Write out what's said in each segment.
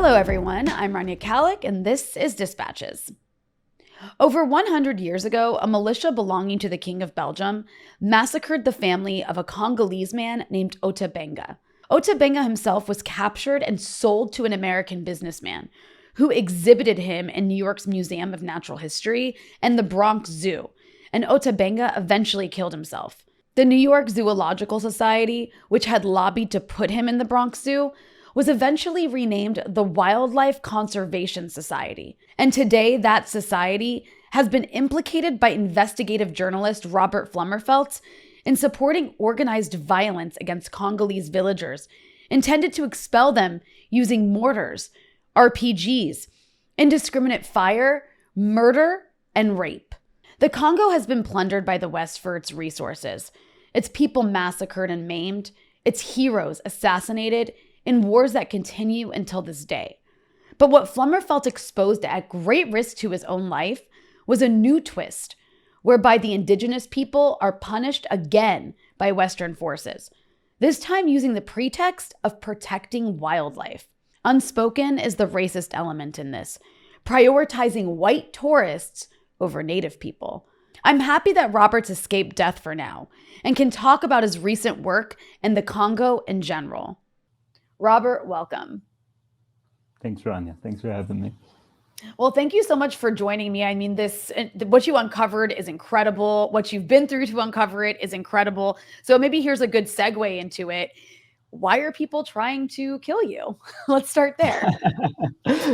Hello everyone, I'm Rania Khalek and this is Dispatches. Over 100 years ago, a militia belonging to the King of Belgium massacred the family of a Congolese man named Ota Benga. Ota Benga himself was captured and sold to an American businessman who exhibited him in New York's Museum of Natural History and the Bronx Zoo, and Ota Benga eventually killed himself. The New York Zoological Society, which had lobbied to put him in the Bronx Zoo, was eventually renamed the Wildlife Conservation Society. And today, that society has been implicated by investigative journalist Robert Flummerfelt in supporting organized violence against Congolese villagers, intended to expel them using mortars, RPGs, indiscriminate fire, murder, and rape. The Congo has been plundered by the West for its resources, its people massacred and maimed, its heroes assassinated in wars that continue until this day. But what Flummerfelt exposed at great risk to his own life was a new twist, whereby the indigenous people are punished again by Western forces, this time using the pretext of protecting wildlife. Unspoken is the racist element in this, prioritizing white tourists over native people. I'm happy that Robert's escaped death for now and can talk about his recent work and the Congo in general. Robert, welcome. Thanks, Rania. Thanks for having me. Well, thank you so much for joining me. I mean, what you uncovered is incredible. What you've been through to uncover it is incredible. So maybe here's a good segue into it. Why are people trying to kill you? Let's start there.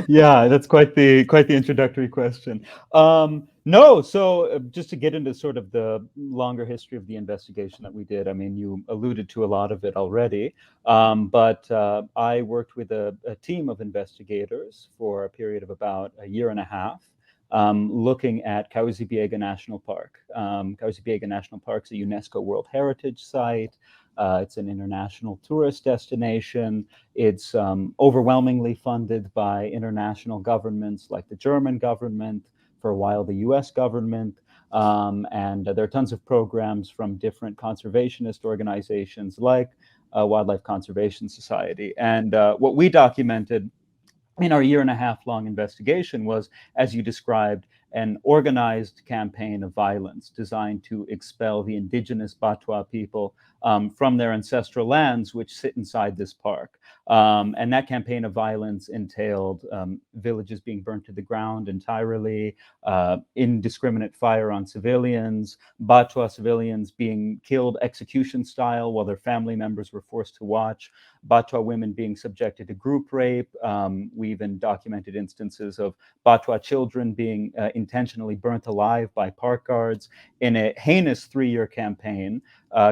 Yeah, that's quite the introductory question. So just to get into sort of the longer history of the investigation that we did, I mean, you alluded to a lot of it already, but I worked with a team of investigators for a period of about a year and a half, looking at Kahuzi-Biega National Park. Kahuzi-Biega National Park is a UNESCO World Heritage Site. It's an international tourist destination. It's overwhelmingly funded by international governments like the German government, for a while the US government, and there are tons of programs from different conservationist organizations like Wildlife Conservation Society. And what we documented in our year and a half long investigation was, as you described, an organized campaign of violence designed to expel the indigenous Batwa people from their ancestral lands, which sit inside this park. And that campaign of violence entailed villages being burnt to the ground entirely, indiscriminate fire on civilians, Batwa civilians being killed execution style while their family members were forced to watch, Batwa women being subjected to group rape. We even documented instances of Batwa children being intentionally burnt alive by park guards in a heinous 3-year campaign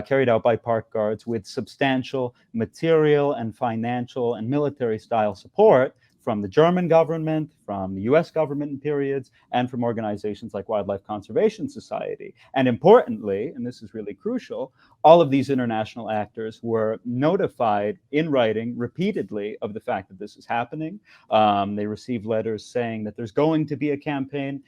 carried out by park guards with substantial material and financial and military style support from the German government, from the US government in periods, and from organizations like Wildlife Conservation Society. And importantly, and this is really crucial, all of these international actors were notified in writing repeatedly of the fact that this is happening. They received letters saying that there's going to be a campaign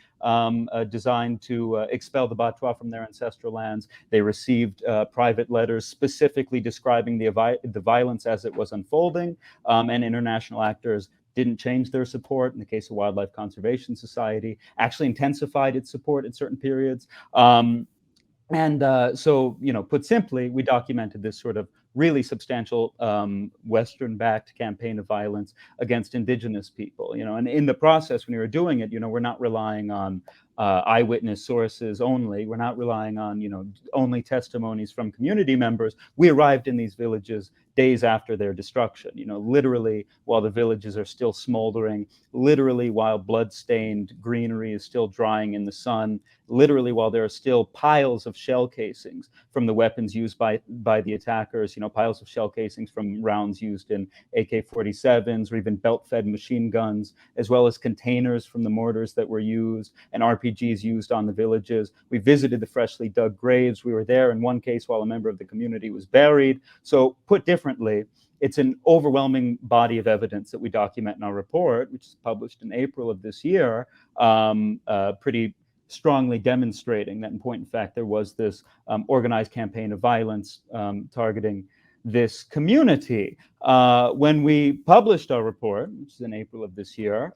designed to expel the Batwa from their ancestral lands. They received private letters specifically describing the violence as it was unfolding, and international actors didn't change their support. In the case of Wildlife Conservation Society, actually intensified its support at certain periods. So, put simply, we documented this sort of really substantial Western-backed campaign of violence against indigenous people. And in the process, when we were doing it, we're not relying on eyewitness sources only. We're not relying on, only testimonies from community members. We arrived in these villages days after their destruction, literally while the villages are still smoldering, literally while blood-stained greenery is still drying in the sun, literally while there are still piles of shell casings from the weapons used by the attackers, piles of shell casings from rounds used in AK-47s or even belt-fed machine guns, as well as containers from the mortars that were used and RPGs used on the villages. We visited the freshly dug graves. We were there in one case while a member of the community was buried. So put differently, it's an overwhelming body of evidence that we document in our report, which is published in April of this year, pretty strongly demonstrating that in point in fact there was this organized campaign of violence targeting this community. When we published our report, which is in April of this year,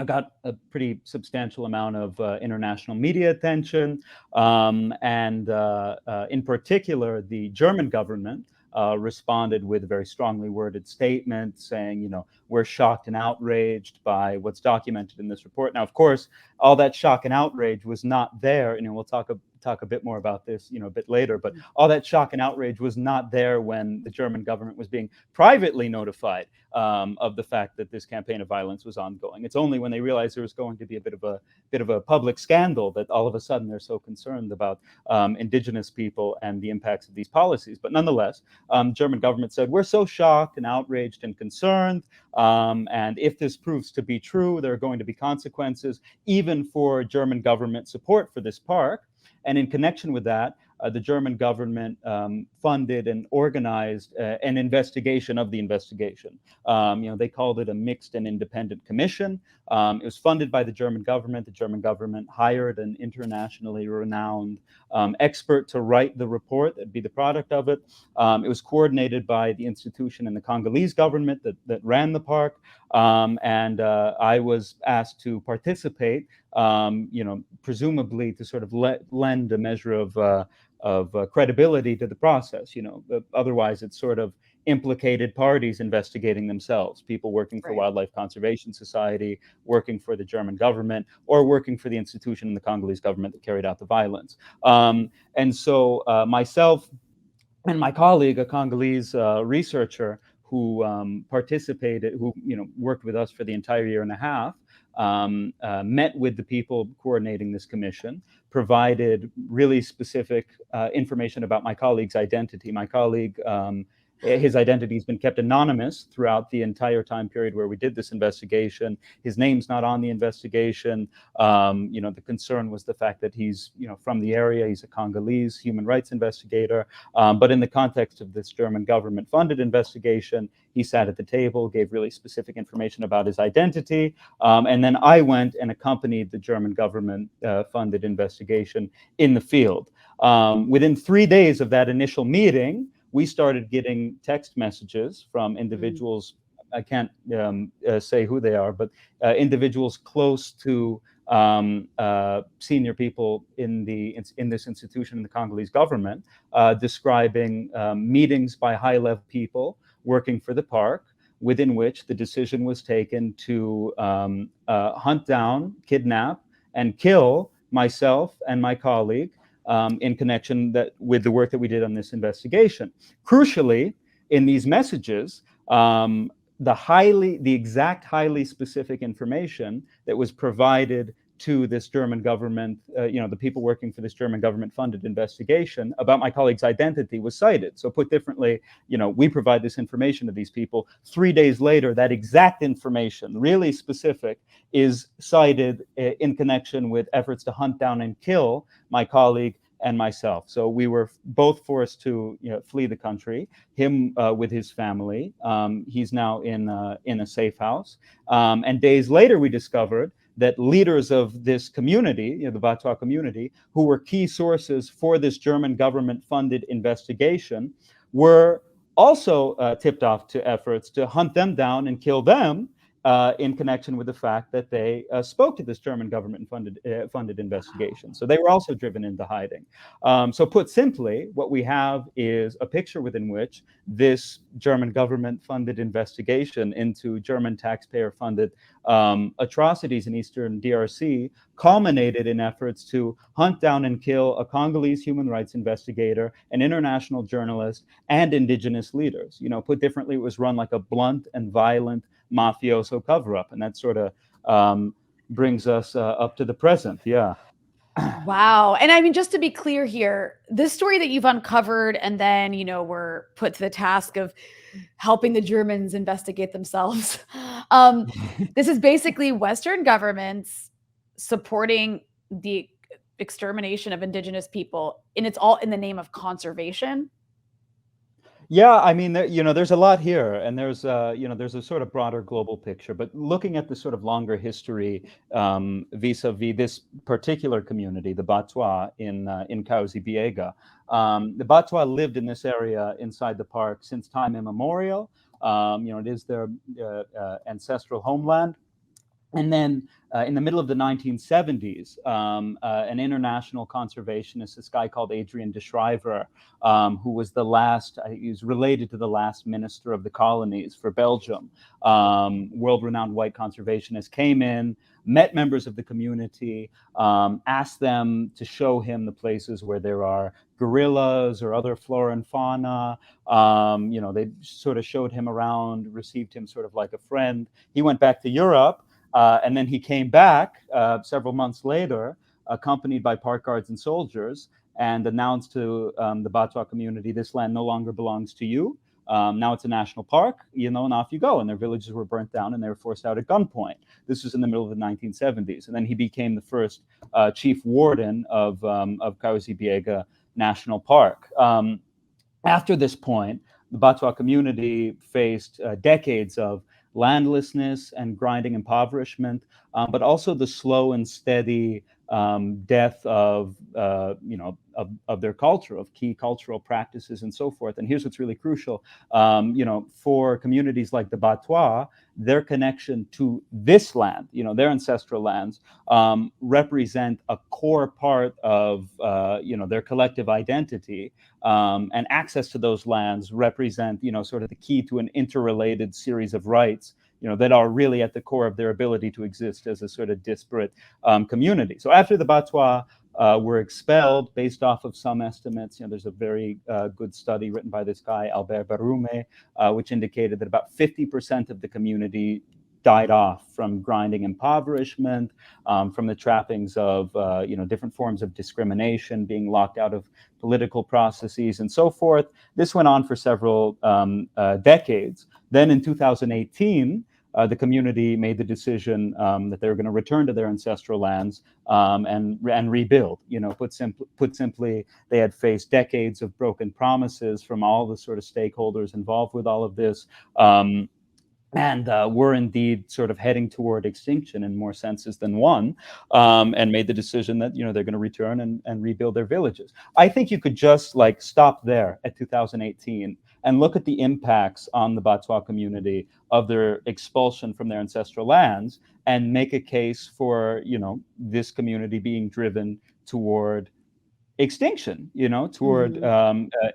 got a pretty substantial amount of international media attention, and in particular, the German government responded with a very strongly worded statement saying, we're shocked and outraged by what's documented in this report. Now, of course, all that shock and outrage was not there. We'll talk a bit more about this, a bit later. But all that shock and outrage was not there when the German government was being privately notified of the fact that this campaign of violence was ongoing. It's only when they realized there was going to be a bit of a public scandal that all of a sudden they're so concerned about indigenous people and the impacts of these policies. But nonetheless, German government said, we're so shocked and outraged and concerned, and if this proves to be true, there are going to be consequences, even for German government support for this park. And in connection with that, the German government funded and organized an investigation of the investigation. They called it a mixed and independent commission. It was funded by the German government. The German government hired an internationally renowned expert to write the report that'd be the product of it. It was coordinated by the institution and the Congolese government that ran the park. And I was asked to participate, presumably to sort of lend a measure of credibility to the process. Otherwise it's sort of implicated parties investigating themselves, people working for Wildlife Conservation Society, working for the German government, or working for the institution in the Congolese government that carried out the violence. And so myself and my colleague, a Congolese researcher who participated, who worked with us for the entire year and a half, met with the people coordinating this commission, provided really specific information about my colleague's identity. My colleague, his identity has been kept anonymous throughout the entire time period where we did this investigation. His name's not on the investigation. The concern was the fact that he's, from the area. He's a Congolese human rights investigator. But in the context of this German government-funded investigation, he sat at the table, gave really specific information about his identity. And then I went and accompanied the German government-funded investigation in the field. Within 3 days of that initial meeting, we started getting text messages from individuals. I can't say who they are, but individuals close to senior people in this institution in the Congolese government, describing meetings by high-level people working for the park, within which the decision was taken to hunt down, kidnap, and kill myself and my colleague in connection with the work that we did on this investigation. Crucially, in these messages, the exact highly specific information that was provided to this German government, the people working for this German government-funded investigation about my colleague's identity was cited. So put differently, we provide this information to these people. 3 days later, that exact information, really specific, is cited in connection with efforts to hunt down and kill my colleague and myself. So we were both forced to flee the country. Him with his family. He's now in a safe house. And days later, we discovered that leaders of this community, the Batwa community, who were key sources for this German government-funded investigation, were also tipped off to efforts to hunt them down and kill them in connection with the fact that they spoke to this German government-funded investigation. So they were also driven into hiding. So put simply, what we have is a picture within which this German government-funded investigation into German taxpayer-funded atrocities in Eastern DRC culminated in efforts to hunt down and kill a Congolese human rights investigator, an international journalist, and indigenous leaders. Put differently, it was run like a blunt and violent mafioso cover-up, and that sort of brings us up to the present. Yeah. Wow. And I mean, just to be clear here, this story that you've uncovered and then, were put to the task of helping the Germans investigate themselves. This is basically Western governments supporting the extermination of indigenous people, and it's all in the name of conservation. Yeah, I mean, there's a lot here, and there's a sort of broader global picture. But looking at the sort of longer history, vis-a-vis this particular community, the Batwa in Kahuzi-Biega, the Batwa lived in this area inside the park since time immemorial. It is their ancestral homeland. And then in the middle of the 1970s, an international conservationist, this guy called Adrian de Schrijver, who was he was related to the last minister of the colonies for Belgium, world-renowned white conservationist, came in, met members of the community, asked them to show him the places where there are gorillas or other flora and fauna. They sort of showed him around, received him sort of like a friend. He went back to Europe. And then he came back several months later, accompanied by park guards and soldiers, and announced to the Batwa community, this land no longer belongs to you. Now it's a national park, and off you go. And their villages were burnt down and they were forced out at gunpoint. This was in the middle of the 1970s. And then he became the first chief warden of Kahuzi-Biega National Park. After this point, the Batwa community faced decades of landlessness and grinding impoverishment, but also the slow and steady death of their culture, of key cultural practices, and so forth. And here's what's really crucial: for communities like the Batwa, their connection to this land, their ancestral lands, represent a core part of their collective identity, and access to those lands represent sort of the key to an interrelated series of rights that are really at the core of their ability to exist as a sort of disparate community. So after the Batwa were expelled, based off of some estimates, there's a very good study written by this guy, Albert Barume, which indicated that about 50% of the community died off from grinding impoverishment, from the trappings of different forms of discrimination, being locked out of political processes, and so forth. This went on for several decades. Then in 2018, the community made the decision that they were going to return to their ancestral lands and rebuild. Put simply, they had faced decades of broken promises from all the sort of stakeholders involved with all of this. And were indeed sort of heading toward extinction in more senses than one, and made the decision that they're going to return and rebuild their villages. I think you could just stop there at 2018 and look at the impacts on the Batwa community of their expulsion from their ancestral lands, and make a case for this community being driven toward extinction, toward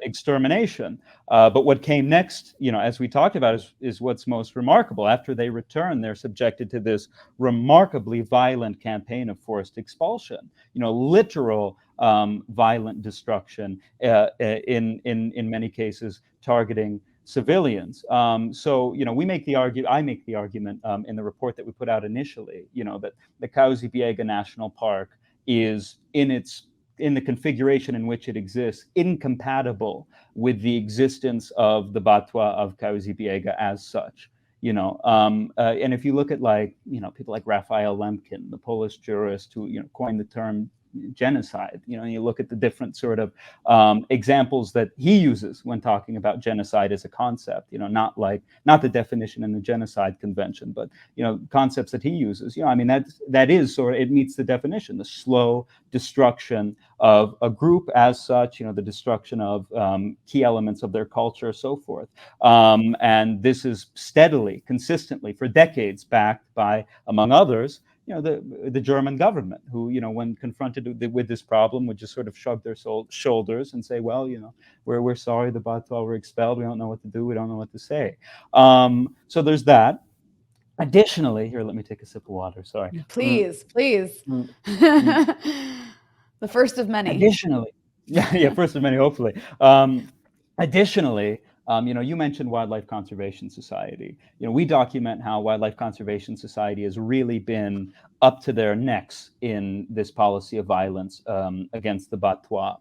extermination. But what came next, as we talked about, is what's most remarkable. After they return, they're subjected to this remarkably violent campaign of forced expulsion, literal violent destruction, in many cases targeting civilians. So we make the argument. I make the argument in the report that we put out initially, that the Kahuzi-Biega National Park is in the configuration in which it exists, incompatible with the existence of the Batwa of Kahuzi-Biega as such. And if you look at people like Raphael Lemkin, the Polish jurist who coined the term genocide, and you look at the different sort of examples that he uses when talking about genocide as a concept, not the definition in the Genocide Convention, but concepts that he uses, that is sort of, it meets the definition: the slow destruction of a group as such, the destruction of key elements of their culture, so forth. And this is steadily, consistently, for decades, backed by, among others, the German government, who, when confronted with this problem, would just sort of shrug their shoulders and say, well, we're sorry the Batwa were expelled. We don't know what to do. We don't know what to say. So there's that. Additionally, here, let me take a sip of water. Sorry. Please. The first of many. Additionally, first of many, hopefully. Additionally, you mentioned Wildlife Conservation Society. We document how Wildlife Conservation Society has really been up to their necks in this policy of violence against the Batwa.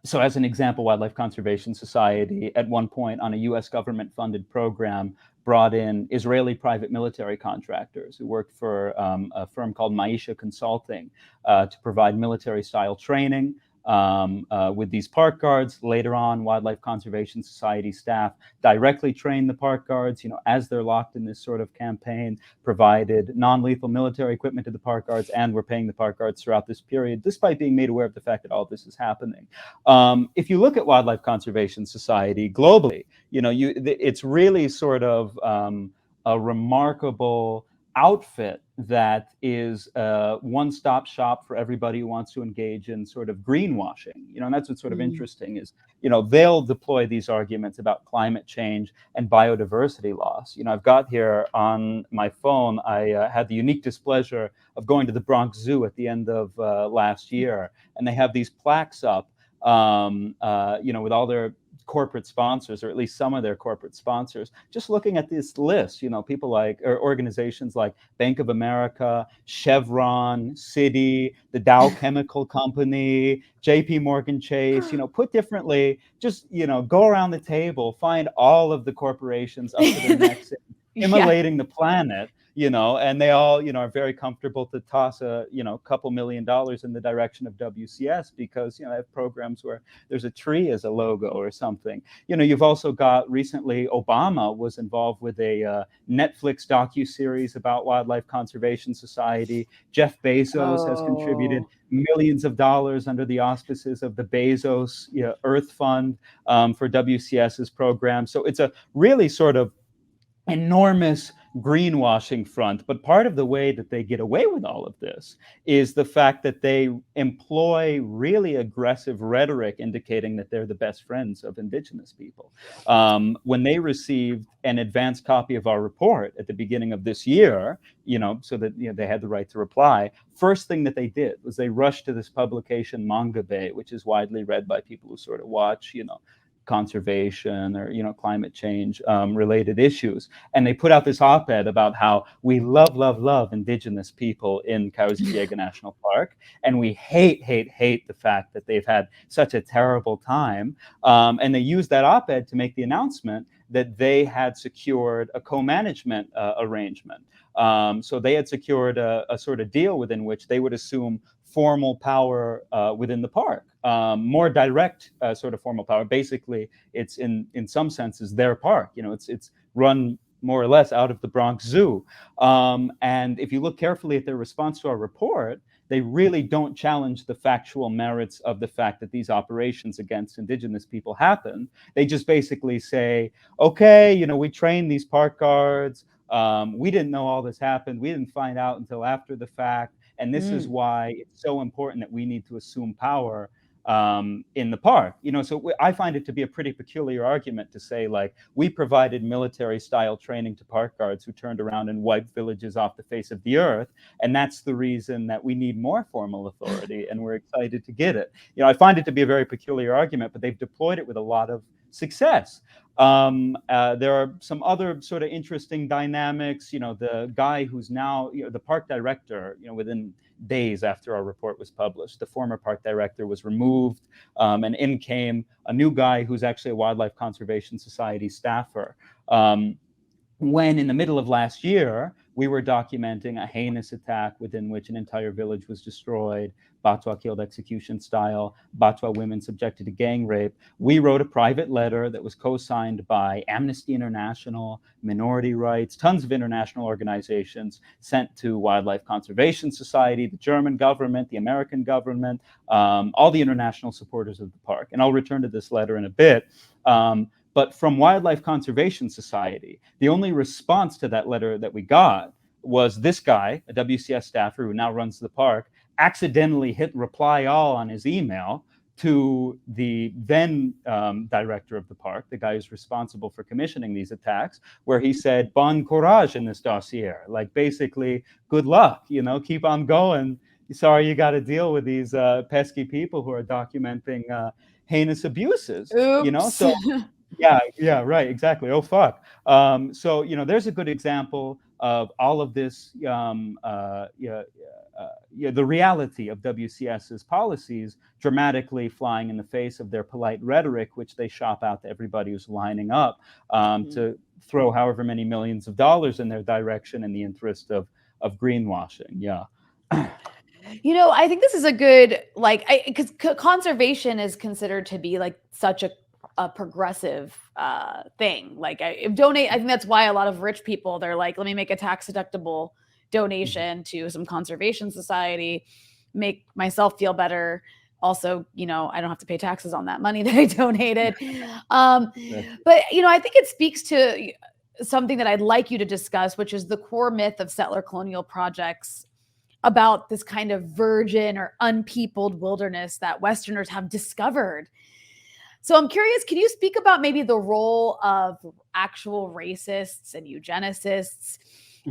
So as an example, Wildlife Conservation Society, at one point on a US government-funded program, brought in Israeli private military contractors who worked for a firm called Maisha Consulting to provide military-style training, with these park guards. Later on, Wildlife Conservation Society staff directly trained the park guards, as they're locked in this sort of campaign, provided non-lethal military equipment to the park guards, and were paying the park guards throughout this period, despite being made aware of the fact that all this is happening. If you look at Wildlife Conservation Society globally, it's really sort of a remarkable outfit that is a one-stop shop for everybody who wants to engage in sort of greenwashing. And that's what's sort of interesting is, they'll deploy these arguments about climate change and biodiversity loss. I've got here on my phone, I had the unique displeasure of going to the Bronx Zoo at the end of last year, and they have these plaques up, with all their corporate sponsors, or at least some of their corporate sponsors. Just looking at this list, people like, or organizations like Bank of America, Chevron, Citi, the Dow Chemical Company, JP Morgan Chase, put differently, just, go around the table, find all of the corporations up to their necks, immolating the planet, and they all, are very comfortable to toss a, couple $1 million in the direction of WCS because, they have programs where there's a tree as a logo or something. You've also got recently, Obama was involved with a Netflix docuseries about Wildlife Conservation Society. Jeff Bezos has contributed millions of dollars under the auspices of the Bezos Earth Fund for WCS's program. So it's a really sort of enormous greenwashing front. But part of the way that they get away with all of this is the fact that they employ really aggressive rhetoric indicating that they're the best friends of indigenous people. When they received an advanced copy of our report at the beginning of this year, so that they had the right to reply, first thing that they did was they rushed to this publication, Manga Bay, which is widely read by people who sort of watch, conservation or climate change related issues, and they put out this op-ed about how we love indigenous people in Kahuzi-Biega National Park, and we hate the fact that they've had such a terrible time, and they used that op-ed to make the announcement that they had secured a co-management arrangement. So they had secured a sort of deal within which they would assume formal power within the park, more direct sort of formal power. Basically, it's in some senses their park. It's run more or less out of the Bronx Zoo. And if you look carefully at their response to our report, they really don't challenge the factual merits of the fact that these operations against indigenous people happen. They just basically say, okay, we trained these park guards. We didn't know all this happened. We didn't find out until after the fact. And this is why it's so important that we need to assume power in the park. So I find it to be a pretty peculiar argument to say, like, we provided military style training to park guards who turned around and wiped villages off the face of the earth. And that's the reason that we need more formal authority. And we're excited to get it. I find it to be a very peculiar argument, but they've deployed it with a lot of success. There are some other sort of interesting dynamics. The guy who's now the park director, within days after our report was published, the former park director was removed, and in came a new guy who's actually a Wildlife Conservation Society staffer. When in the middle of last year, we were documenting a heinous attack within which an entire village was destroyed, Batwa killed execution style, Batwa women subjected to gang rape, we wrote a private letter that was co-signed by Amnesty International, Minority Rights, tons of international organizations, sent to Wildlife Conservation Society, the German government, the American government, all the international supporters of the park. And I'll return to this letter in a bit. But from Wildlife Conservation Society, the only response to that letter that we got was this guy, a WCS staffer who now runs the park, accidentally hit reply all on his email to the then director of the park, the guy who's responsible for commissioning these attacks, where he said, bon courage in this dossier. Like, basically, good luck, keep on going. Sorry you got to deal with these pesky people who are documenting heinous abuses. Oops. So yeah, right, exactly. Oh, fuck. So, there's a good example of all of this, the reality of WCS's policies dramatically flying in the face of their polite rhetoric, which they shop out to everybody who's lining up to throw however many millions of dollars in their direction in the interest of greenwashing. Yeah. I think this is a good, like, because conservation is considered to be like such a progressive thing. Like, I think that's why a lot of rich people, they're like, let me make a tax deductible donation to some conservation society, make myself feel better. Also, I don't have to pay taxes on that money that I donated. But I think it speaks to something that I'd like you to discuss, which is the core myth of settler colonial projects about this kind of virgin or unpeopled wilderness that Westerners have discovered. So I'm curious, can you speak about maybe the role of actual racists and eugenicists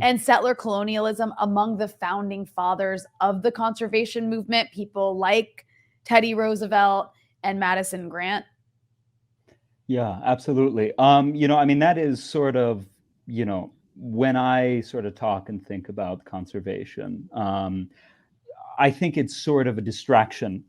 and settler colonialism among the founding fathers of the conservation movement, people like Teddy Roosevelt and Madison Grant? Yeah, absolutely. I mean, that is sort of, when I sort of talk and think about conservation, I think it's sort of a distraction.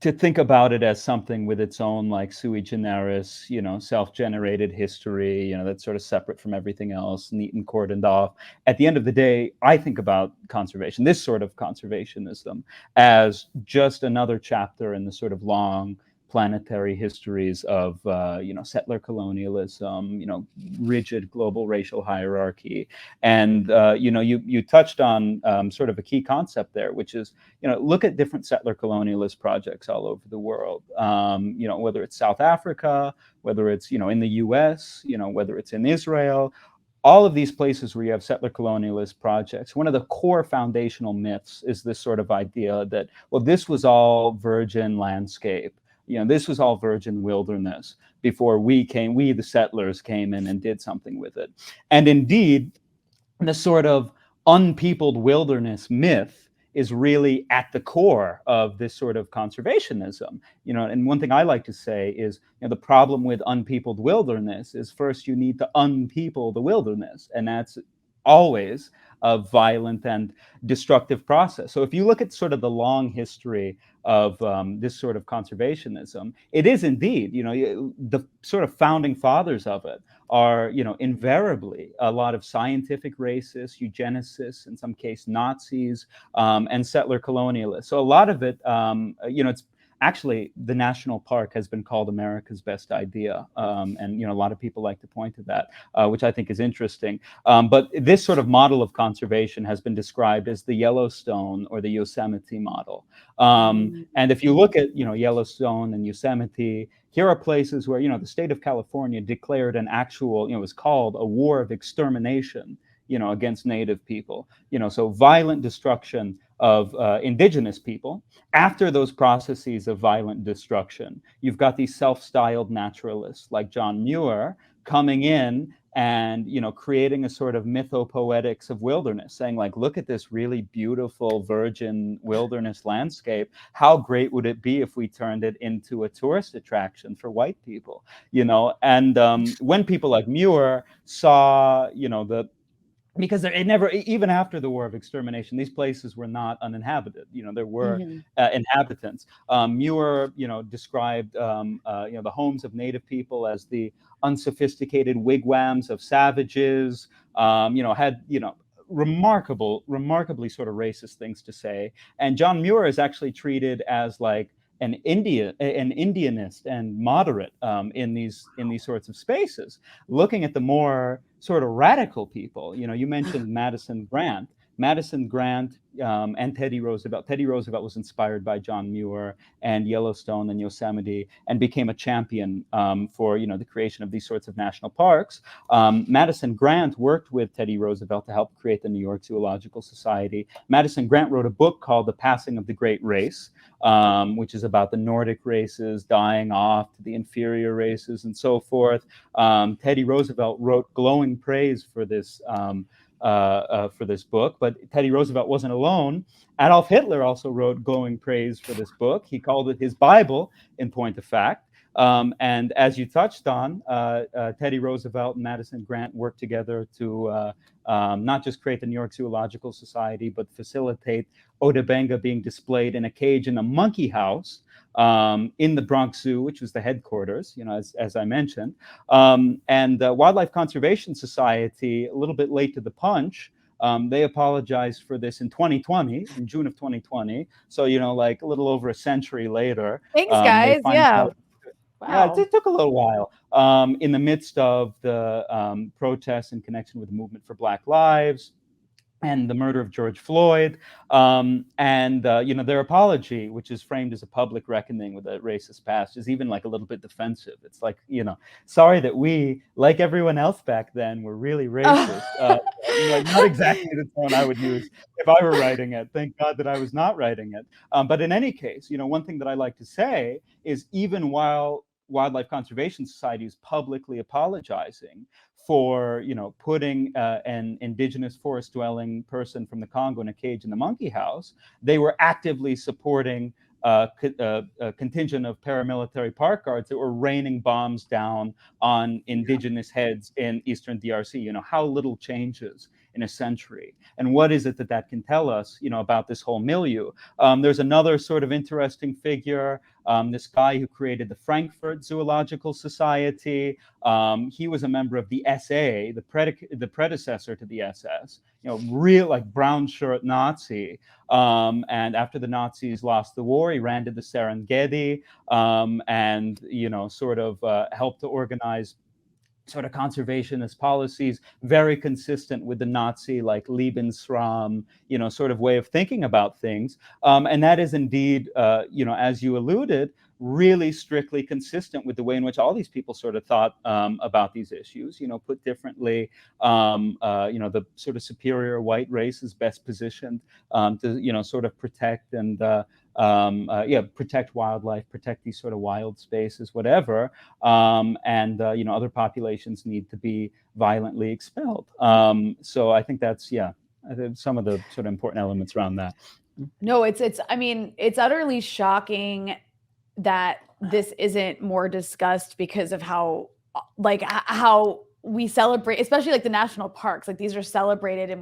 To think about it as something with its own like sui generis, self-generated history, that's sort of separate from everything else, neat and cordoned off. At the end of the day, I think about conservation, this sort of conservationism, as just another chapter in the sort of long planetary histories of settler colonialism, rigid global racial hierarchy. And you touched on sort of a key concept there, which is, look at different settler colonialist projects all over the world. Whether it's South Africa, whether it's in the U.S., whether it's in Israel, all of these places where you have settler colonialist projects, one of the core foundational myths is this sort of idea that, well, this was all virgin landscape. This was all virgin wilderness before we, the settlers, came in and did something with it. And indeed, the sort of unpeopled wilderness myth is really at the core of this sort of conservationism. And one thing I like to say is, the problem with unpeopled wilderness is first you need to unpeople the wilderness, and that's always a violent and destructive process. So if you look at sort of the long history of this sort of conservationism, it is indeed, the sort of founding fathers of it are, invariably a lot of scientific racists, eugenicists, in some case Nazis, and settler colonialists. So a lot of it, it's actually, the national park has been called America's best idea, and a lot of people like to point to that, which I think is interesting. But this sort of model of conservation has been described as the Yellowstone or the Yosemite model. And if you look at Yellowstone and Yosemite, here are places where the state of California declared an actual, it was called a war of extermination, against Native people. So violent destruction of indigenous people. After those processes of violent destruction, you've got these self-styled naturalists like John Muir coming in and creating a sort of mythopoetics of wilderness, saying like, look at this really beautiful virgin wilderness landscape. How great would it be if we turned it into a tourist attraction for white people? And when people like Muir saw because it never, even after the war of extermination, these places were not uninhabited. There were inhabitants. Muir, described the homes of Native people as the unsophisticated wigwams of savages. Had remarkably sort of racist things to say. And John Muir is actually treated as like an Indianist and moderate in these sorts of spaces. Looking at the more sort of radical people, you mentioned Madison Grant. Madison Grant and Teddy Roosevelt. Teddy Roosevelt was inspired by John Muir and Yellowstone and Yosemite, and became a champion for the creation of these sorts of national parks. Madison Grant worked with Teddy Roosevelt to help create the New York Zoological Society. Madison Grant wrote a book called The Passing of the Great Race, which is about the Nordic races dying off to the inferior races and so forth. Teddy Roosevelt wrote glowing praise for this book, but Teddy Roosevelt wasn't alone. Adolf Hitler also wrote glowing praise for this book. He called it his Bible, in point of fact. And as you touched on, Teddy Roosevelt and Madison Grant worked together to not just create the New York Zoological Society, but facilitate Ota Benga being displayed in a cage in a monkey house in the Bronx Zoo, which was the headquarters, as I mentioned. And Wildlife Conservation Society, a little bit late to the punch, They apologized for this in 2020, in June of 2020. So, like a little over a century later, Thanks, they guys. finally Yeah. got. Yeah, Wow. it took a little while. In the midst of the protests in connection with the movement for Black Lives and the murder of George Floyd, and their apology, which is framed as a public reckoning with a racist past, is even like a little bit defensive. It's like, sorry that we, like everyone else back then, were really racist. Like not exactly the tone I would use if I were writing it. Thank God that I was not writing it. But in any case, one thing that I like to say is even while Wildlife Conservation Society is publicly apologizing for putting an indigenous forest dwelling person from the Congo in a cage in the monkey house, they were actively supporting a contingent of paramilitary park guards that were raining bombs down on indigenous heads in eastern DRC. How little changes in a century, and what is it that can tell us, about this whole milieu? There's another sort of interesting figure, this guy who created the Frankfurt Zoological Society. He was a member of the SA, the predecessor to the SS. Real like brown shirt Nazi. And after the Nazis lost the war, he ran to the Serengeti, and sort of helped to organize sort of conservationist policies, very consistent with the Nazi like Lebensraum, sort of way of thinking about things. And that is indeed, as you alluded, really strictly consistent with the way in which all these people sort of thought about these issues. Put differently, the sort of superior white race is best positioned to, sort of protect and protect wildlife, protect these sort of wild spaces, whatever. And other populations need to be violently expelled. So I think that's some of the sort of important elements around that. No, I mean, it's utterly shocking that this isn't more discussed because of how we celebrate, especially like the national parks, like these are celebrated, and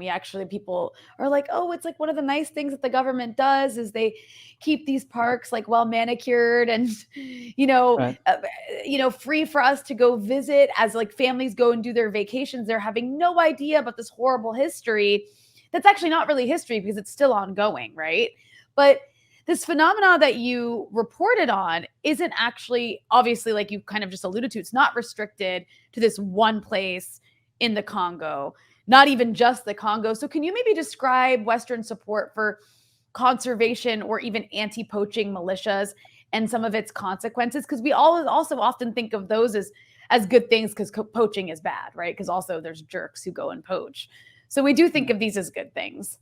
people are like, oh, it's like one of the nice things that the government does is they keep these parks like well manicured and Right. free for us to go visit as like families go and do their vacations. They're having no idea about this horrible history that's actually not really history because it's still ongoing, right? But this phenomena that you reported on isn't actually, obviously, like you kind of just alluded to, it's not restricted to this one place in the Congo, not even just the Congo. So can you maybe describe Western support for conservation or even anti-poaching militias and some of its consequences? Because we all also often think of those as good things because poaching is bad, right? Because also there's jerks who go and poach. So we do think of these as good things.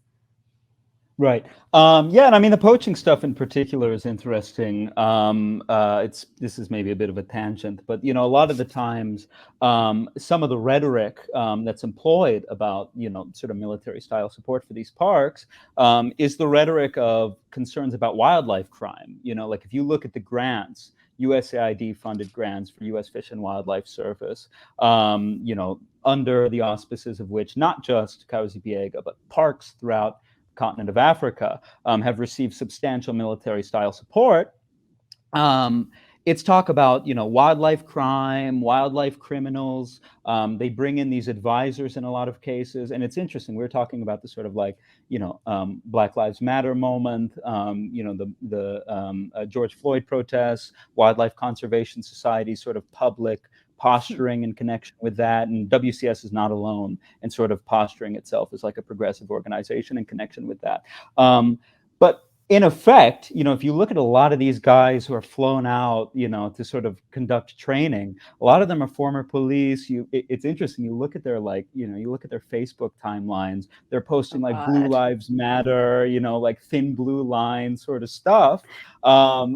Right. Yeah, and I mean the poaching stuff in particular is interesting. This is maybe a bit of a tangent, but a lot of the times, some of the rhetoric that's employed about sort of military style support for these parks is the rhetoric of concerns about wildlife crime. Like if you look at the grants, USAID funded grants for U.S. Fish and Wildlife Service, under the auspices of which not just Kahuzi-Biega, but parks throughout continent of Africa have received substantial military style support. It's talk about wildlife crime, wildlife criminals. They bring in these advisors in a lot of cases, and it's interesting. We're talking about the sort of like Black Lives Matter moment, the George Floyd protests, Wildlife Conservation Society sort of public posturing in connection with that, and WCS is not alone in sort of posturing itself as like a progressive organization in connection with that. But in effect, if you look at a lot of these guys who are flown out, to sort of conduct training, a lot of them are former police. It's interesting. You look at their you look at their Facebook timelines. They're posting like Blue Lives Matter, like thin blue line sort of stuff,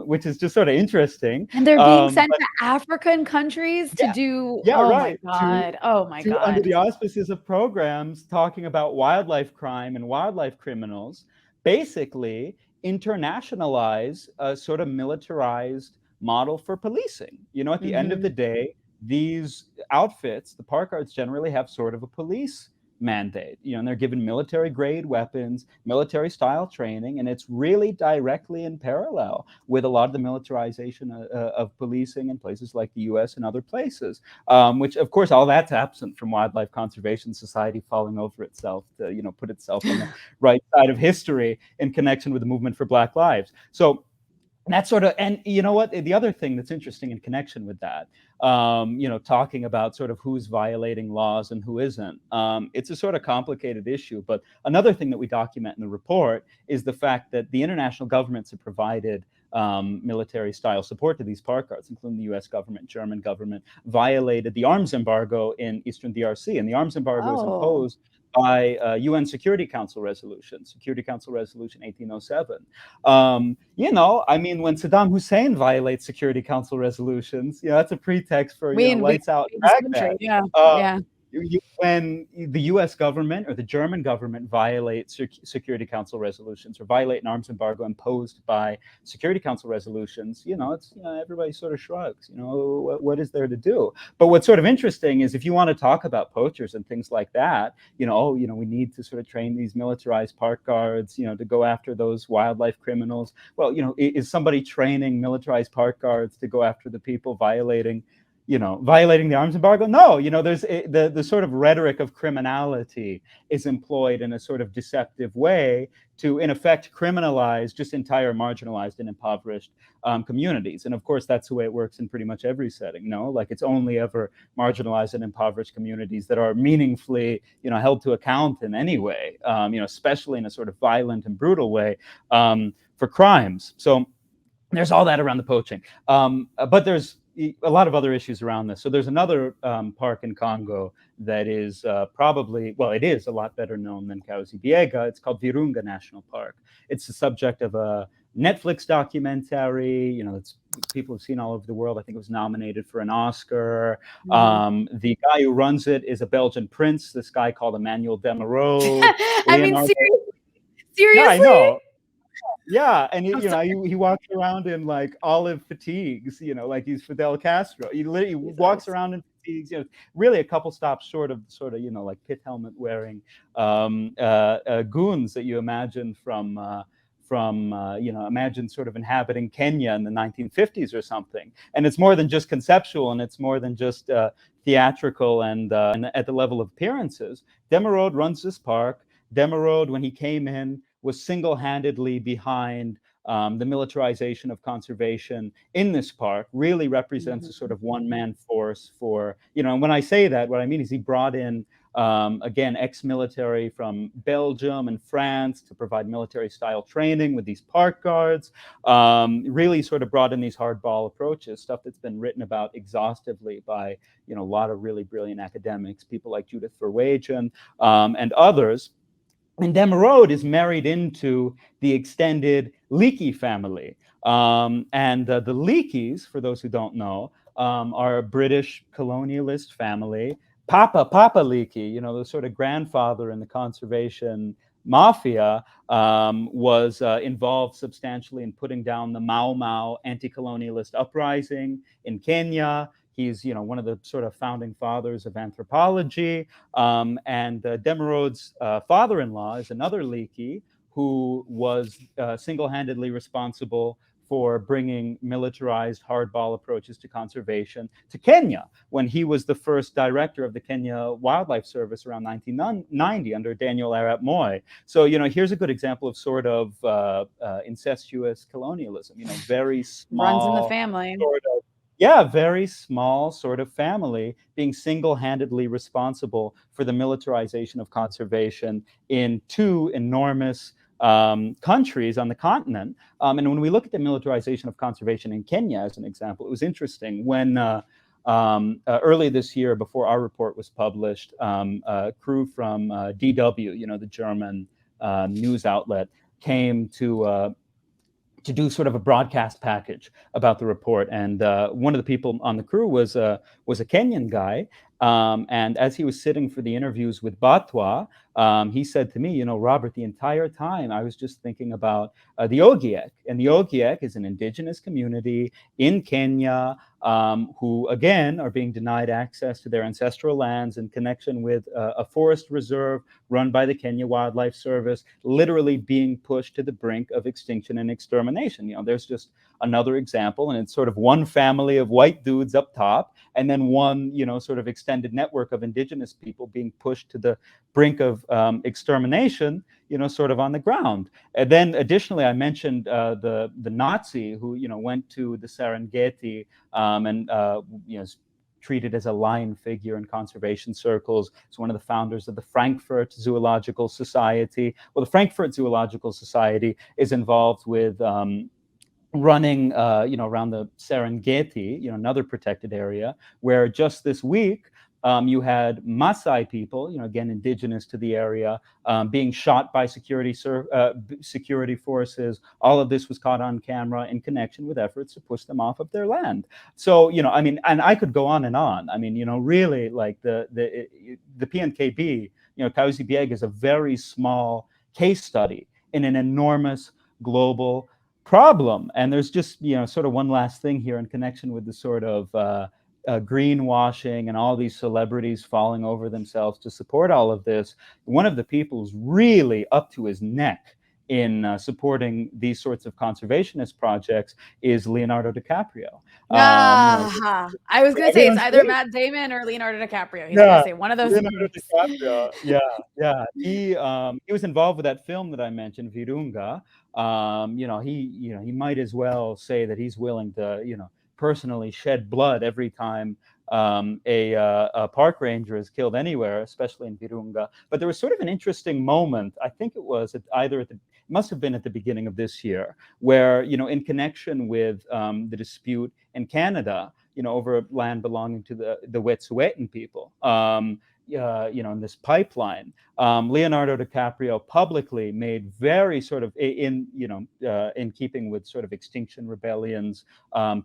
which is just sort of interesting. And they're being sent to African countries to Yeah, do, yeah, oh my right. God. Oh my To under God. the auspices of programs talking about wildlife crime and wildlife criminals, basically internationalize a sort of militarized model for policing. At the end of the day, these outfits, the park guards generally have sort of a police mandate, and they're given military grade weapons, military style training, and it's really directly in parallel with a lot of the militarization of policing in places like the US and other places, which of course all that's absent from Wildlife Conservation Society falling over itself to put itself on the right side of history in connection with the movement for Black lives. So that's sort of, and you know what, the other thing that's interesting in connection with that, talking about sort of who's violating laws and who isn't, it's a sort of complicated issue. But another thing that we document in the report is the fact that the international governments have provided military style support to these park guards, including the US government, German government, violated the arms embargo in Eastern DRC. And the arms embargo is imposed by UN Security Council Resolution 1807. I mean, when Saddam Hussein violates Security Council resolutions, that's a pretext for lights out Baghdad. Yeah. When the US government or the German government violate Security Council resolutions or violate an arms embargo imposed by Security Council resolutions, it's everybody sort of shrugs. What is there to do? But what's sort of interesting is if you want to talk about poachers and things like that, we need to sort of train these militarized park guards, to go after those wildlife criminals. Well, is somebody training militarized park guards to go after the people violating the arms embargo? No, there's the sort of rhetoric of criminality is employed in a sort of deceptive way to, in effect, criminalize just entire marginalized and impoverished communities. And of course, that's the way it works in pretty much every setting. Like it's only ever marginalized and impoverished communities that are meaningfully, held to account in any way, especially in a sort of violent and brutal way for crimes. So there's all that around the poaching. But there's a lot of other issues around this. So there's another park in Congo that is it is a lot better known than Kahuzi-Biega. It's called Virunga National Park. It's the subject of a Netflix documentary, it's people have seen all over the world. I think it was nominated for an Oscar. The guy who runs it is a Belgian prince, this guy called Emmanuel Demerode. I mean, seriously? Yeah, I know. Yeah, and he walks around in like olive fatigues, like he's Fidel Castro. He literally walks around in fatigues, really a couple stops short of sort of like pit helmet wearing goons that you imagine from imagine sort of inhabiting Kenya in the 1950s or something. And it's more than just conceptual, and it's more than just theatrical and at the level of appearances. Demerode runs this park. Demerode, when he came in, was single-handedly behind the militarization of conservation in this park, really represents a sort of one-man force for, and when I say that, what I mean is he brought in, again, ex-military from Belgium and France to provide military-style training with these park guards, really sort of brought in these hardball approaches, stuff that's been written about exhaustively by, a lot of really brilliant academics, people like Judith Verwagen and others. And Demerode is married into the extended Leakey family. And the Leakeys, for those who don't know, are a British colonialist family. Papa Leakey, the sort of grandfather in the conservation mafia, was involved substantially in putting down the Mau Mau anti-colonialist uprising in Kenya. He's, one of the sort of founding fathers of anthropology. And Demerode's father-in-law is another Leakey who was single-handedly responsible for bringing militarized hardball approaches to conservation to Kenya when he was the first director of the Kenya Wildlife Service around 1990 under Daniel Arap Moi. So, here's a good example of sort of incestuous colonialism, very small. Runs in the family. Very small sort of family being single-handedly responsible for the militarization of conservation in two enormous countries on the continent. And when we look at the militarization of conservation in Kenya as an example, it was interesting when early this year, before our report was published, a crew from DW, the German news outlet, came to do sort of a broadcast package about the report. And one of the people on the crew was a Kenyan guy. And as he was sitting for the interviews with Batwa, he said to me, Robert, the entire time I was just thinking about the Ogiek. And the Ogiek is an indigenous community in Kenya who, again, are being denied access to their ancestral lands in connection with a forest reserve run by the Kenya Wildlife Service, literally being pushed to the brink of extinction and extermination. There's just another example, and it's sort of one family of white dudes up top, and then one, sort of extended network of indigenous people being pushed to the brink of extermination, sort of on the ground. And then additionally, I mentioned the Nazi who, went to the Serengeti and is treated as a lion figure in conservation circles. He's one of the founders of the Frankfurt Zoological Society. Well, the Frankfurt Zoological Society is involved with running, around the Serengeti, another protected area, where just this week you had Maasai people, again indigenous to the area, being shot by security forces. All of this was caught on camera in connection with efforts to push them off of their land. So, and I could go on and on. Really, like the PNKB, Kausi Bieg is a very small case study in an enormous global problem. And there's just, sort of one last thing here in connection with the sort of greenwashing and all these celebrities falling over themselves to support all of this. One of the people who's really up to his neck in supporting these sorts of conservationist projects is Leonardo DiCaprio. I was going to say it's either Matt Damon or Leonardo DiCaprio. He's going to say one of those Leonardo names. DiCaprio. Yeah. He was involved with that film that I mentioned, Virunga. He might as well say that he's willing to, personally shed blood every time a park ranger is killed anywhere, especially in Virunga. But there was sort of an interesting moment. I think it was must have been at the beginning of this year, where, in connection with the dispute in Canada, over land belonging to the Wet'suwet'en people, in this pipeline, Leonardo DiCaprio publicly made very sort of in keeping with sort of Extinction Rebellion's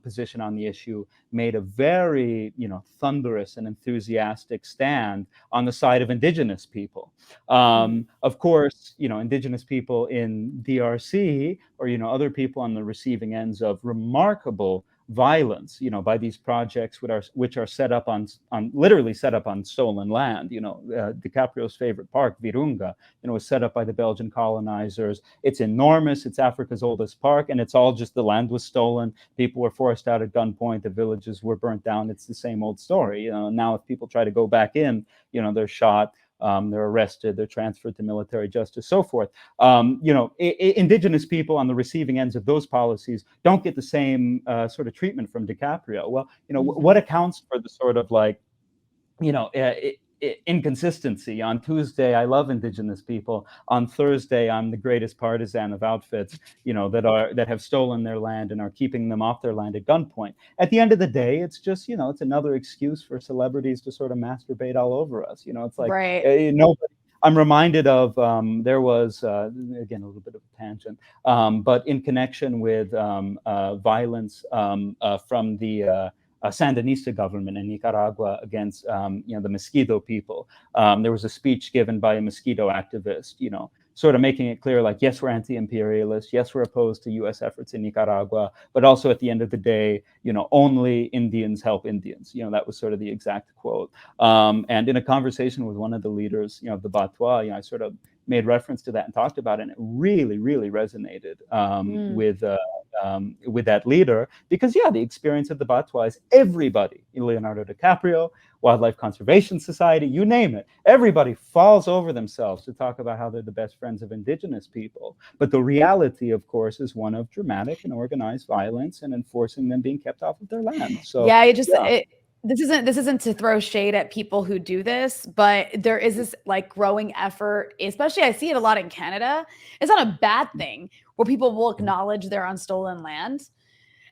position on the issue, made a very, thunderous and enthusiastic stand on the side of indigenous people. Of course, indigenous people in DRC or, other people on the receiving ends of remarkable violence, by these projects which are set up on literally set up on stolen land. DiCaprio's favorite park, Virunga, was set up by the Belgian colonizers. It's enormous. It's Africa's oldest park, and it's all just the land was stolen. People were forced out at gunpoint. The villages were burnt down. It's the same old story. Now if people try to go back in, they're shot. They're arrested, they're transferred to military justice, so forth. Indigenous people on the receiving ends of those policies don't get the same sort of treatment from DiCaprio. Well, what accounts for the sort of like, inconsistency? On Tuesday, I love indigenous people. On Thursday, I'm the greatest partisan of outfits, that have stolen their land and are keeping them off their land at gunpoint. At the end of the day, it's just, it's another excuse for celebrities to sort of masturbate all over us. It's like, right. Nobody. I'm reminded of there was again a little bit of a tangent, but in connection with violence from the Sandinista government in Nicaragua against the Mosquito people. There was a speech given by a Mosquito activist, sort of making it clear, like, yes, we're anti-imperialist, yes, we're opposed to U.S. efforts in Nicaragua, but also at the end of the day, only Indians help Indians. That was sort of the exact quote. And in a conversation with one of the leaders, of the Batwa, I sort of made reference to that and talked about it, and it really, really resonated with that leader, because the experience of the Batwa is everybody, Leonardo DiCaprio, Wildlife Conservation Society, you name it, everybody falls over themselves to talk about how they're the best friends of indigenous people. But the reality, of course, is one of dramatic and organized violence and enforcing them being kept off of their land. So this isn't to throw shade at people who do this, but there is this like growing effort, especially I see it a lot in Canada. It's not a bad thing where people will acknowledge they're on stolen land.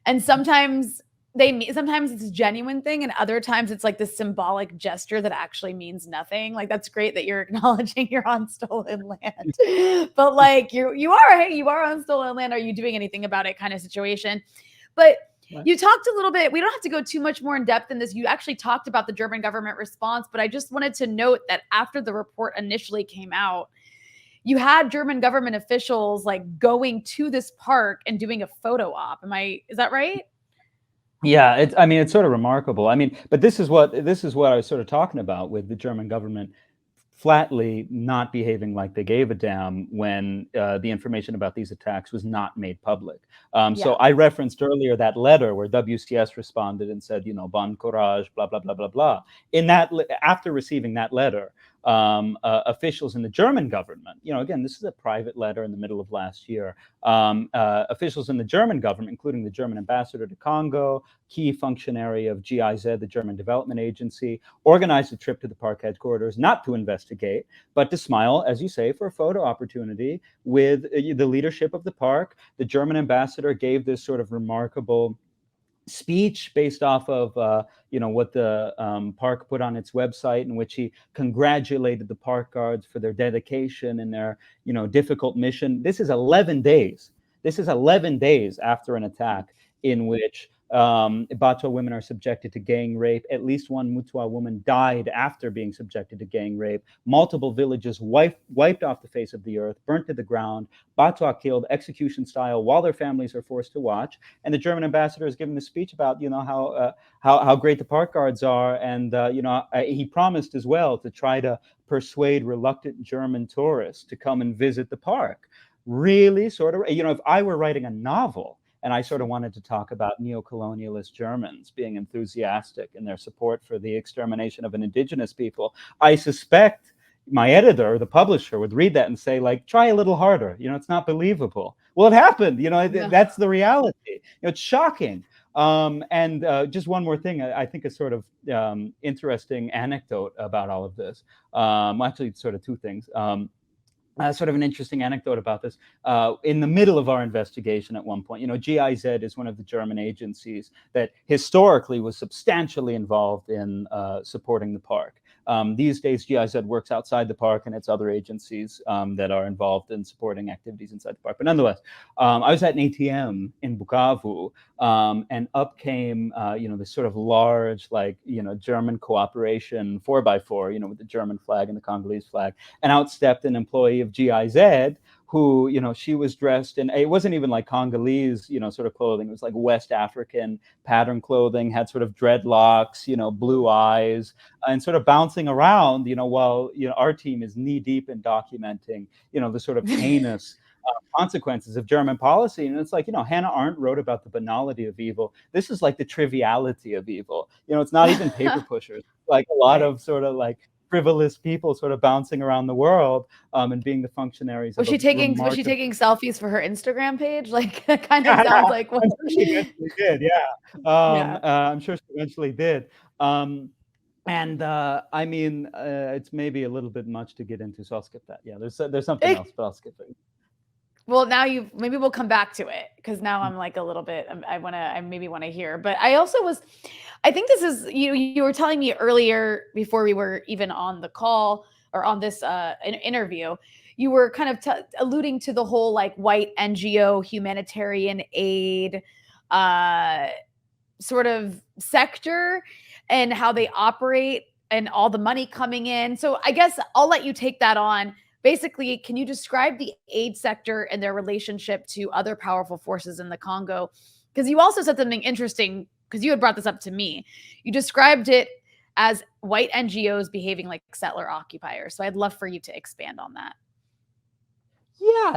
And sometimes it's a genuine thing, and other times it's like this symbolic gesture that actually means nothing. Like, that's great that you're acknowledging you're on stolen land, but like you are on stolen land. Are you doing anything about it kind of situation? But You talked a little bit, we don't have to go too much more in depth in this. You actually talked about the German government response, but I just wanted to note that after the report initially came out, you had German government officials like going to this park and doing a photo op. Is that right? Yeah, it's sort of remarkable. But this is what I was sort of talking about with the German government flatly not behaving like they gave a damn when the information about these attacks was not made public. So I referenced earlier that letter where WCS responded and said, bon courage, blah, blah, blah, blah, blah. After receiving that letter, officials in the German government, again, this is a private letter in the middle of last year, officials in the German government, including the German ambassador to Congo, key functionary of GIZ, the German Development Agency, organized a trip to the park headquarters, not to investigate, but to smile, as you say, for a photo opportunity with the leadership of the park. The German ambassador gave this sort of remarkable speech based off of what the park put on its website, in which he congratulated the park guards for their dedication and their difficult mission. This is 11 days. This is 11 days after an attack in which Batwa women are subjected to gang rape. At least one Mutwa woman died after being subjected to gang rape. Multiple villages wiped off the face of the earth, burnt to the ground. Batwa killed execution style while their families are forced to watch. And the German ambassador is giving a speech about how great the park guards are, and he promised as well to try to persuade reluctant German tourists to come and visit the park. Really, sort of, if I were writing a novel and I sort of wanted to talk about neo-colonialist Germans being enthusiastic in their support for the extermination of an indigenous people, I suspect my editor, the publisher, would read that and say, like, try a little harder. It's not believable. Well, it happened. That's the reality. It's shocking. And just one more thing, I think a sort of interesting anecdote about all of this. Actually, sort of two things. Sort of an interesting anecdote about this. In the middle of our investigation at one point, GIZ is one of the German agencies that historically was substantially involved in supporting the park. These days, GIZ works outside the park, and it's other agencies that are involved in supporting activities inside the park. But nonetheless, I was at an ATM in Bukavu, and up came, this sort of large, German cooperation 4x4, with the German flag and the Congolese flag, and out stepped an employee of GIZ who, she was dressed in, it wasn't even like Congolese, sort of clothing. It was like West African pattern clothing, had sort of dreadlocks, blue eyes, and sort of bouncing around, while, our team is knee deep in documenting, the sort of heinous consequences of German policy. And it's like, Hannah Arendt wrote about the banality of evil. This is like the triviality of evil. It's not even paper pushers, like a lot of sort of like frivolous people sort of bouncing around the world and being the functionaries. Was she taking selfies for her Instagram page? Like, that kind of sounds like what she eventually did. Yeah. I'm sure she eventually did. It's maybe a little bit much to get into, so I'll skip that. Yeah, there's something else, but I'll skip it. Well, now maybe we'll come back to it, because now I'm like a little bit, I maybe want to hear. But I think this is, you were telling me earlier before we were even on the call or on this interview, you were kind of alluding to the whole like white NGO humanitarian aid sort of sector and how they operate and all the money coming in. So I guess I'll let you take that on. Basically, can you describe the aid sector and their relationship to other powerful forces in the Congo? Because you also said something interesting, because you had brought this up to me. You described it as white NGOs behaving like settler occupiers. So I'd love for you to expand on that. Yeah,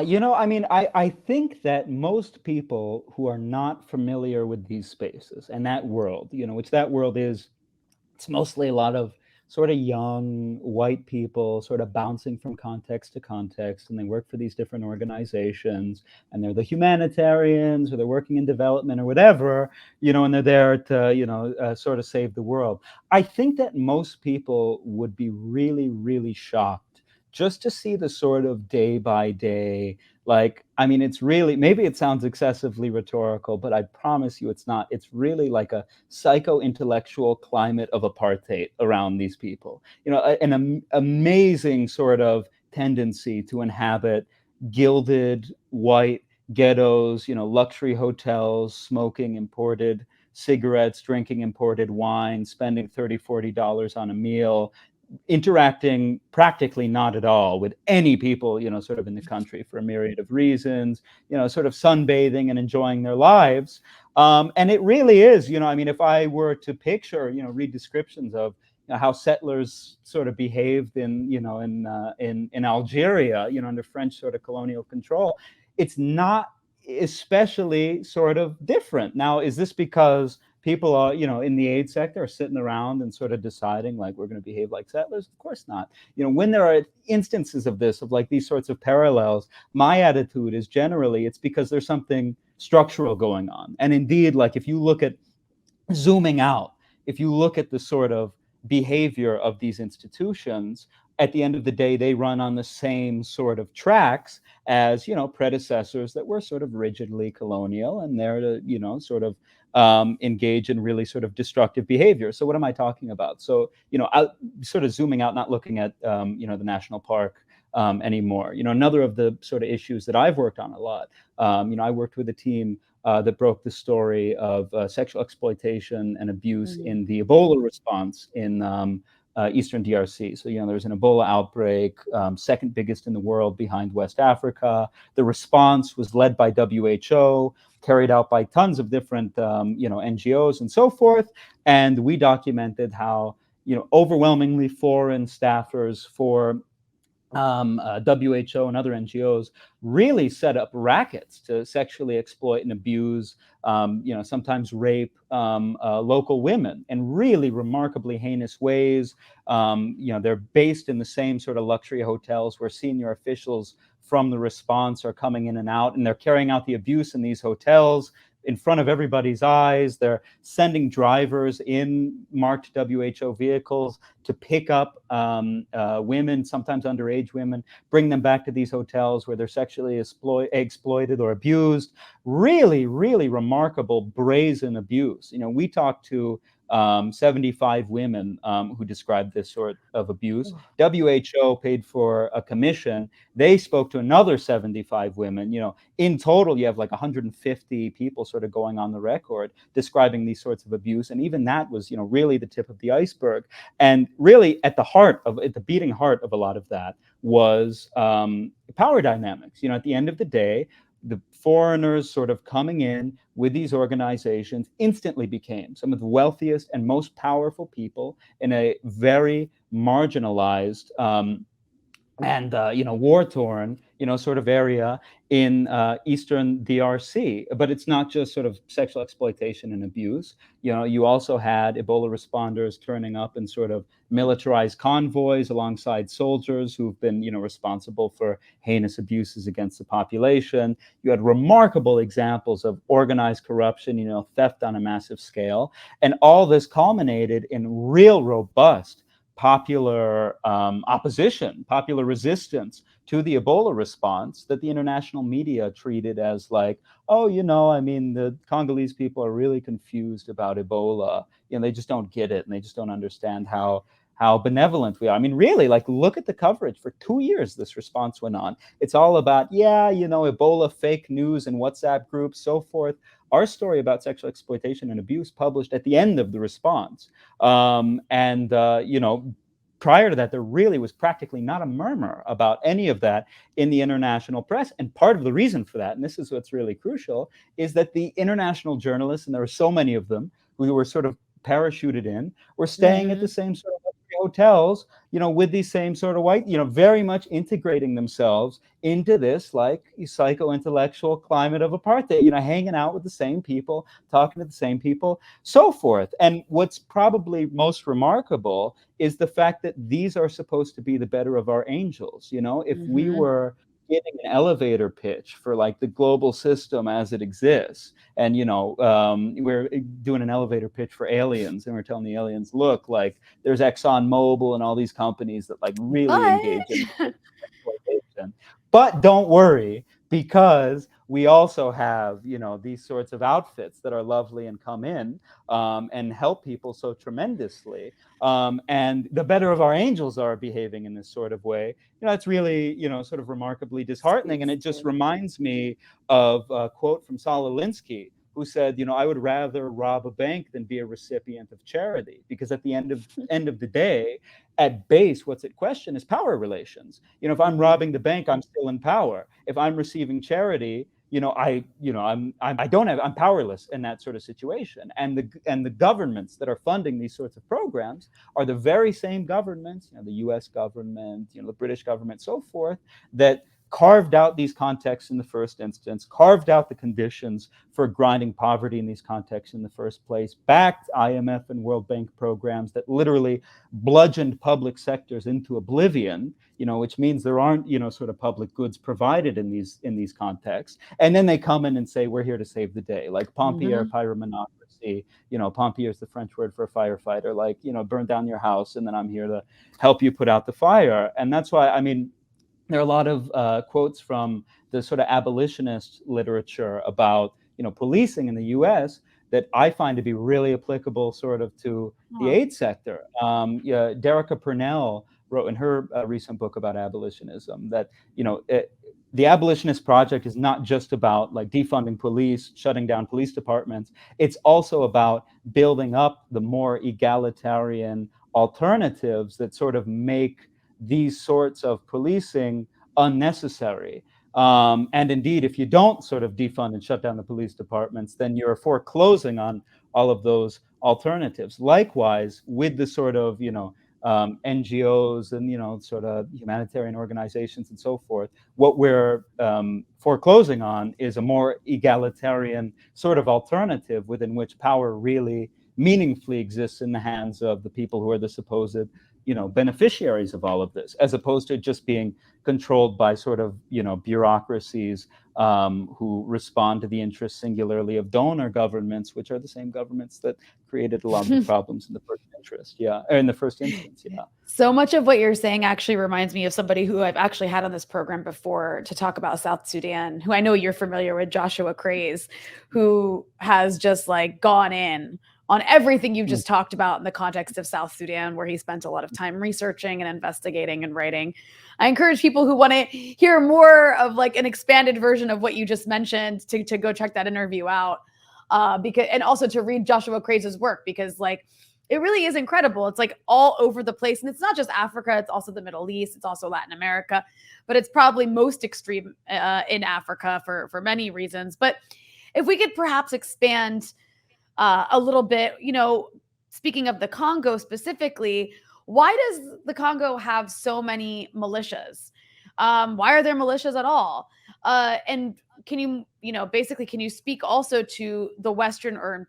I think that most people who are not familiar with these spaces and that world, which that world is, it's mostly a lot of sort of young white people sort of bouncing from context to context, and they work for these different organizations, and they're the humanitarians, or they're working in development or whatever, and they're there to, sort of save the world. I think that most people would be really, really shocked just to see the sort of day by day, it's really, maybe it sounds excessively rhetorical, but I promise you it's not. It's really like a psycho-intellectual climate of apartheid around these people. An amazing sort of tendency to inhabit gilded, white, ghettos, luxury hotels, smoking imported cigarettes, drinking imported wine, spending $30, $40 on a meal, interacting practically not at all with any people, sort of in the country for a myriad of reasons, sort of sunbathing and enjoying their lives. And it really is, I mean, if I were to picture, read descriptions of how settlers sort of behaved in Algeria, under French sort of colonial control, it's not especially sort of different. Now, is this because people are, in the aid sector are sitting around and sort of deciding like we're going to behave like settlers? Of course not. When there are instances of this, of like these sorts of parallels, my attitude is generally it's because there's something structural going on. And indeed, like if you look at zooming out, if you look at the sort of behavior of these institutions, at the end of the day, they run on the same sort of tracks as, predecessors that were sort of rigidly colonial, and they're to, sort of engage in really sort of destructive behavior. So what am I talking about? So, sort of zooming out, not looking at, the national park anymore. Another of the sort of issues that I've worked on a lot, I worked with a team that broke the story of sexual exploitation and abuse in the Ebola response in Eastern DRC. So, there was an Ebola outbreak, second biggest in the world behind West Africa. The response was led by WHO, carried out by tons of different, NGOs and so forth. And we documented how, overwhelmingly foreign staffers for WHO and other NGOs really set up rackets to sexually exploit and abuse, sometimes rape local women in really remarkably heinous ways. They're based in the same sort of luxury hotels where senior officials from the response are coming in and out, and they're carrying out the abuse in these hotels in front of everybody's eyes. They're sending drivers in marked WHO vehicles to pick up women, sometimes underage women, bring them back to these hotels where they're sexually exploited or abused. Really, really remarkable, brazen abuse. We talked to 75 women who described this sort of abuse. WHO paid for a commission. They spoke to another 75 women. In total, you have like 150 people sort of going on the record describing these sorts of abuse. And even that was, really the tip of the iceberg. And really at the beating heart of a lot of that was power dynamics. At the end of the day, the foreigners sort of coming in with these organizations instantly became some of the wealthiest and most powerful people in a very marginalized and war-torn sort of area in Eastern DRC. But it's not just sort of sexual exploitation and abuse. You also had Ebola responders turning up in sort of militarized convoys alongside soldiers who've been responsible for heinous abuses against the population. You had remarkable examples of organized corruption, theft on a massive scale, and all this culminated in real robust popular opposition, popular resistance to the Ebola response that the international media treated as like, oh, I mean, the Congolese people are really confused about Ebola. They just don't get it, and they just don't understand how benevolent we are. I mean, really, like, look at the coverage. For 2 years, this response went on. It's all about, Ebola, fake news and WhatsApp groups, so forth. Our story about sexual exploitation and abuse published at the end of the response. Prior to that, there really was practically not a murmur about any of that in the international press. And part of the reason for that, and this is what's really crucial, is that the international journalists, and there were so many of them who were sort of parachuted in, were staying at the same sort of hotels, with these same sort of white, very much integrating themselves into this like psycho-intellectual climate of apartheid, hanging out with the same people, talking to the same people, so forth. And what's probably most remarkable is the fact that these are supposed to be the better of our angels. If we were giving an elevator pitch for like the global system as it exists, and we're doing an elevator pitch for aliens, and we're telling the aliens, look, like there's Exxon Mobil and all these companies that like really engage in exploitation, but don't worry, because we also have, these sorts of outfits that are lovely and come in and help people so tremendously. And the better of our angels are behaving in this sort of way. It's really, sort of remarkably disheartening. And it just reminds me of a quote from Saul Alinsky, who said, I would rather rob a bank than be a recipient of charity, because at the end of the day, at base, what's at question is power relations. If I'm robbing the bank, I'm still in power. If I'm receiving charity, I'm powerless in that sort of situation. And the governments that are funding these sorts of programs are the very same governments, the U.S. government, the British government, so forth, that carved out these contexts in the first instance, carved out the conditions for grinding poverty in these contexts in the first place, backed IMF and World Bank programs that literally bludgeoned public sectors into oblivion, which means there aren't, sort of public goods provided in these contexts. And then they come in and say, we're here to save the day, like pompier pyromonocracy. Pompier is the French word for a firefighter, like, burn down your house and then I'm here to help you put out the fire. And that's why, there are a lot of quotes from the sort of abolitionist literature about, policing in the U.S. that I find to be really applicable sort of to the aid sector. Derica Purnell wrote in her recent book about abolitionism that, the abolitionist project is not just about like defunding police, shutting down police departments. It's also about building up the more egalitarian alternatives that sort of make these sorts of policing unnecessary. And indeed, if you don't sort of defund and shut down the police departments, then you're foreclosing on all of those alternatives. Likewise, with the sort of, NGOs and, sort of humanitarian organizations and so forth, what we're foreclosing on is a more egalitarian sort of alternative within which power really meaningfully exists in the hands of the people who are the supposed beneficiaries of all of this, as opposed to just being controlled by sort of, bureaucracies who respond to the interests singularly of donor governments, which are the same governments that created a lot of the problems in the first instance. So much of what you're saying actually reminds me of somebody who I've actually had on this program before to talk about South Sudan, who I know you're familiar with, Joshua Craze, who has just like gone in on everything you just talked about in the context of South Sudan, where he spent a lot of time researching and investigating and writing. I encourage people who want to hear more of like an expanded version of what you just mentioned to go check that interview out, and also to read Joshua Craze's work, because like it really is incredible. It's like all over the place, and it's not just Africa; it's also the Middle East, it's also Latin America, but it's probably most extreme in Africa for many reasons. But if we could perhaps expand a little bit, speaking of the Congo specifically, why does the Congo have so many militias? Why are there militias at all? And can you speak also to the Western or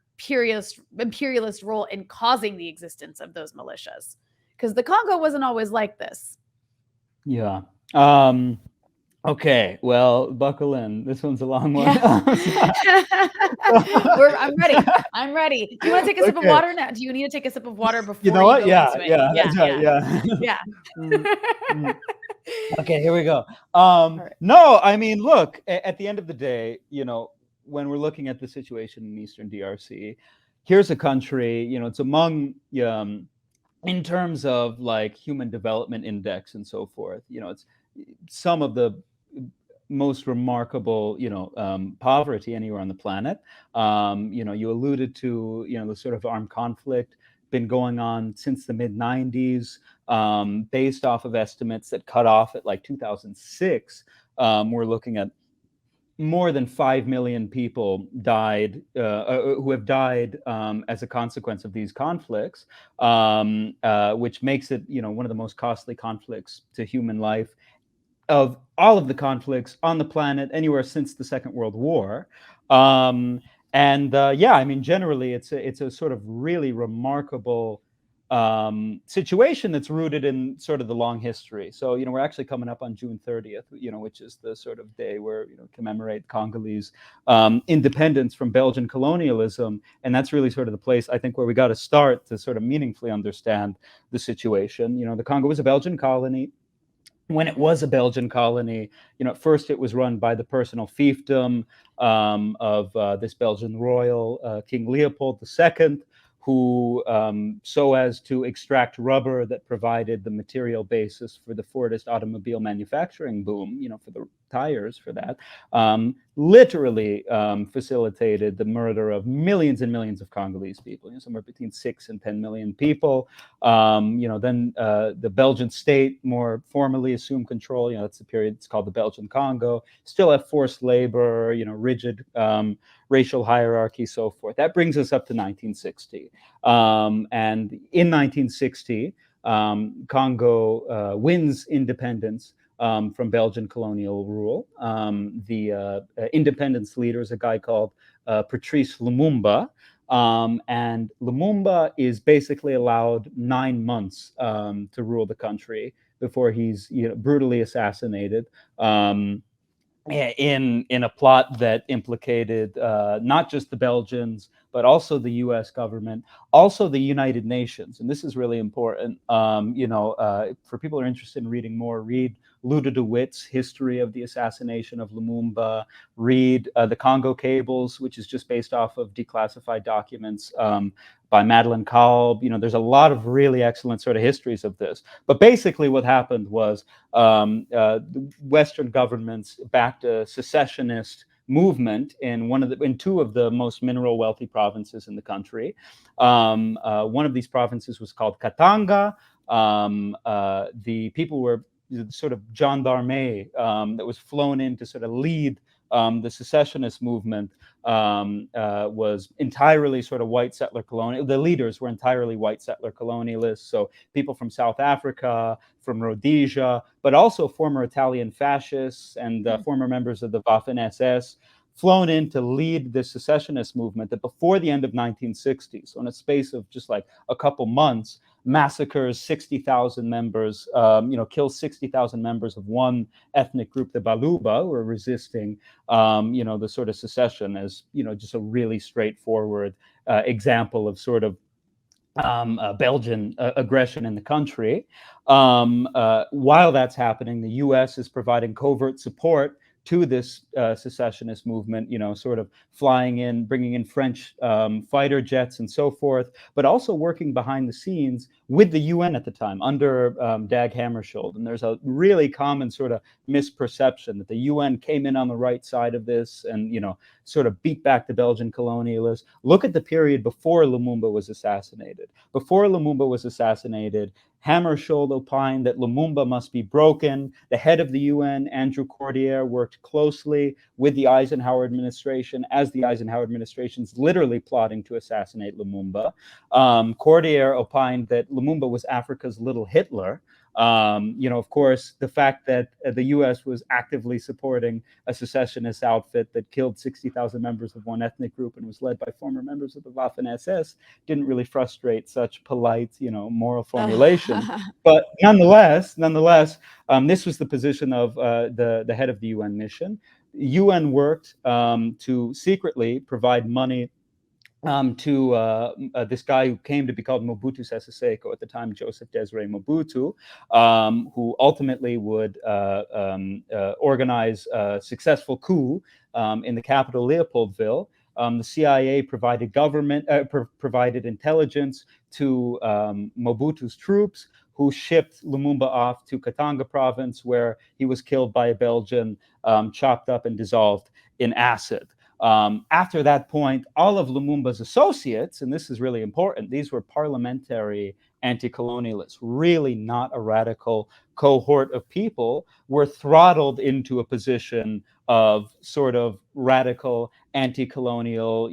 imperialist role in causing the existence of those militias? Because the Congo wasn't always like this. Yeah. Okay, well, buckle in. This one's a long one. I'm ready. I'm ready. Do you want to take a sip of water now? Do you need to take a sip of water before you know what? go Yeah. Okay, here we go. Right. No, look, at the end of the day, when we're looking at the situation in Eastern DRC, here's a country, it's among, in terms of like Human Development Index and so forth, it's some of the most remarkable, poverty anywhere on the planet. You alluded to, the sort of armed conflict been going on since the mid 90s, based off of estimates that cut off at like 2006. We're looking at more than 5 million people died, who have died as a consequence of these conflicts, which makes it, one of the most costly conflicts to human life of all of the conflicts on the planet anywhere since the Second World War. Generally, it's a sort of really remarkable situation that's rooted in sort of the long history. So, we're actually coming up on June 30th, which is the sort of day where, commemorate Congolese independence from Belgian colonialism. And that's really sort of the place, I think, where we got to start to sort of meaningfully understand the situation. The Congo was a Belgian colony. when it was a Belgian colony, at first it was run by the personal fiefdom of this Belgian royal, King Leopold II, who, so as to extract rubber that provided the material basis for the Fordist automobile manufacturing boom, for the tires for that, literally facilitated the murder of millions and millions of Congolese people, somewhere between 6 and 10 million people. Then the Belgian state more formally assumed control. That's the period, it's called the Belgian Congo. Still have forced labor, rigid racial hierarchy, so forth. That brings us up to 1960. And in 1960, Congo wins independence from Belgian colonial rule. The independence leader is a guy called Patrice Lumumba. And Lumumba is basically allowed 9 months to rule the country before he's brutally assassinated. In a plot that implicated not just the Belgians, but also the U.S. government, also the United Nations. And this is really important. For people who are interested in reading more, read Luda de Witt's History of the Assassination of Lumumba, read The Congo Cables, which is just based off of declassified documents by Madeleine Kalb. There's a lot of really excellent sort of histories of this. But basically what happened was the Western governments backed a secessionist movement in two of the most mineral wealthy provinces in the country. One of these provinces was called Katanga. The people were sort of gendarme that was flown in to sort of lead the secessionist movement was entirely sort of white settler colonial. The leaders were entirely white settler colonialists. So people from South Africa, from Rhodesia, but also former Italian fascists and former members of the Waffen SS, flown in to lead the secessionist movement that before the end of 1960, so in a space of just like a couple months, massacres 60,000 members, kills 60,000 members of one ethnic group, the Baluba, who were resisting, the sort of secession as, just a really straightforward example of sort of Belgian aggression in the country. While that's happening, the U.S. is providing covert support to this secessionist movement, sort of flying in, bringing in French fighter jets and so forth, but also working behind the scenes with the UN at the time under Dag Hammarskjöld. And there's a really common sort of misperception that the UN came in on the right side of this and, sort of beat back the Belgian colonialists. Look at the period before Lumumba was assassinated. Before Lumumba was assassinated, Hammarskjöld opined that Lumumba must be broken. The head of the UN, Andrew Cordier, worked closely with the Eisenhower administration as the Eisenhower administration's literally plotting to assassinate Lumumba. Cordier opined that Lumumba was Africa's little Hitler. Of course, the fact that the U.S. was actively supporting a secessionist outfit that killed 60,000 members of one ethnic group and was led by former members of the Waffen SS didn't really frustrate such polite, moral formulation. But nonetheless, this was the position of the head of the UN mission. UN worked to secretly provide money to this guy who came to be called Mobutu Sese Seko, at the time Joseph Desiré Mobutu, who ultimately would organize a successful coup in the capital, Leopoldville. The CIA provided provided intelligence to Mobutu's troops, who shipped Lumumba off to Katanga province, where he was killed by a Belgian, chopped up and dissolved in acid. After that point, all of Lumumba's associates, and this is really important, these were parliamentary anti-colonialists, really not a radical cohort of people, were throttled into a position of sort of radical anti-colonial,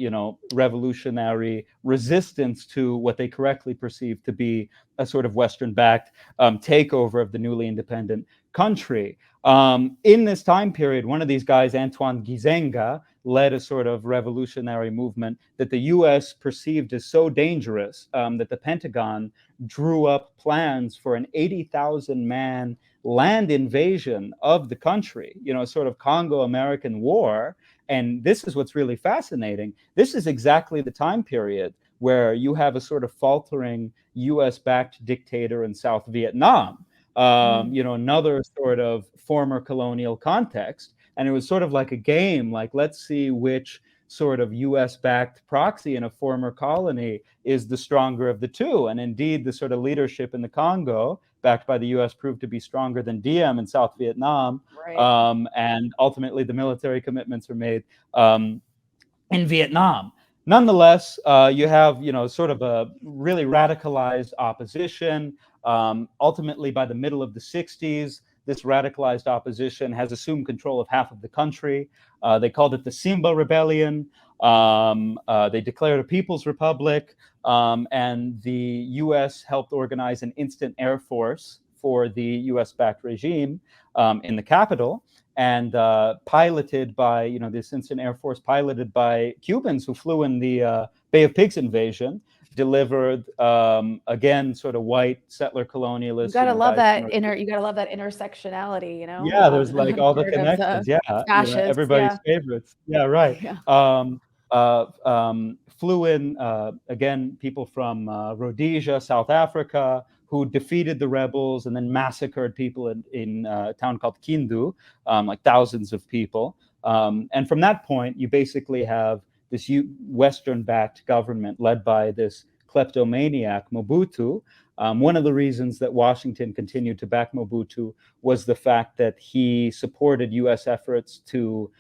revolutionary resistance to what they correctly perceived to be a sort of Western-backed takeover of the newly independent country. In this time period, one of these guys, Antoine Gizenga, led a sort of revolutionary movement that the U.S. perceived as so dangerous that the Pentagon drew up plans for an 80,000-man land invasion of the country, sort of Congo-American war. And this is what's really fascinating. This is exactly the time period where you have a sort of faltering U.S.-backed dictator in South Vietnam. another sort of former colonial context. And it was sort of like a game, like, let's see which sort of US-backed proxy in a former colony is the stronger of the two. And indeed, the sort of leadership in the Congo, backed by the US, proved to be stronger than Diem in South Vietnam. Right. And ultimately, the military commitments were made in Vietnam. Nonetheless, you have, sort of a really radicalized opposition. Ultimately, by the middle of the 60s, this radicalized opposition has assumed control of half of the country. They called it the Simba Rebellion. They declared a People's Republic, and the U.S. helped organize an instant air force for the U.S.-backed regime in the capital, and piloted by, this instant air force piloted by Cubans who flew in the Bay of Pigs invasion, delivered, again, sort of white settler colonialists, You gotta love guys from that you gotta love that intersectionality, yeah, there's like all the part of the connections. Yeah, fascists. everybody's Yeah. favorites. Yeah, right. Yeah. Flew in again people from Rhodesia, South Africa, who defeated the rebels and then massacred people in a town called Kindu, like thousands of people. And from that point, you basically have this Western-backed government led by this kleptomaniac Mobutu. One of the reasons that Washington continued to back Mobutu was the fact that he supported U.S. efforts to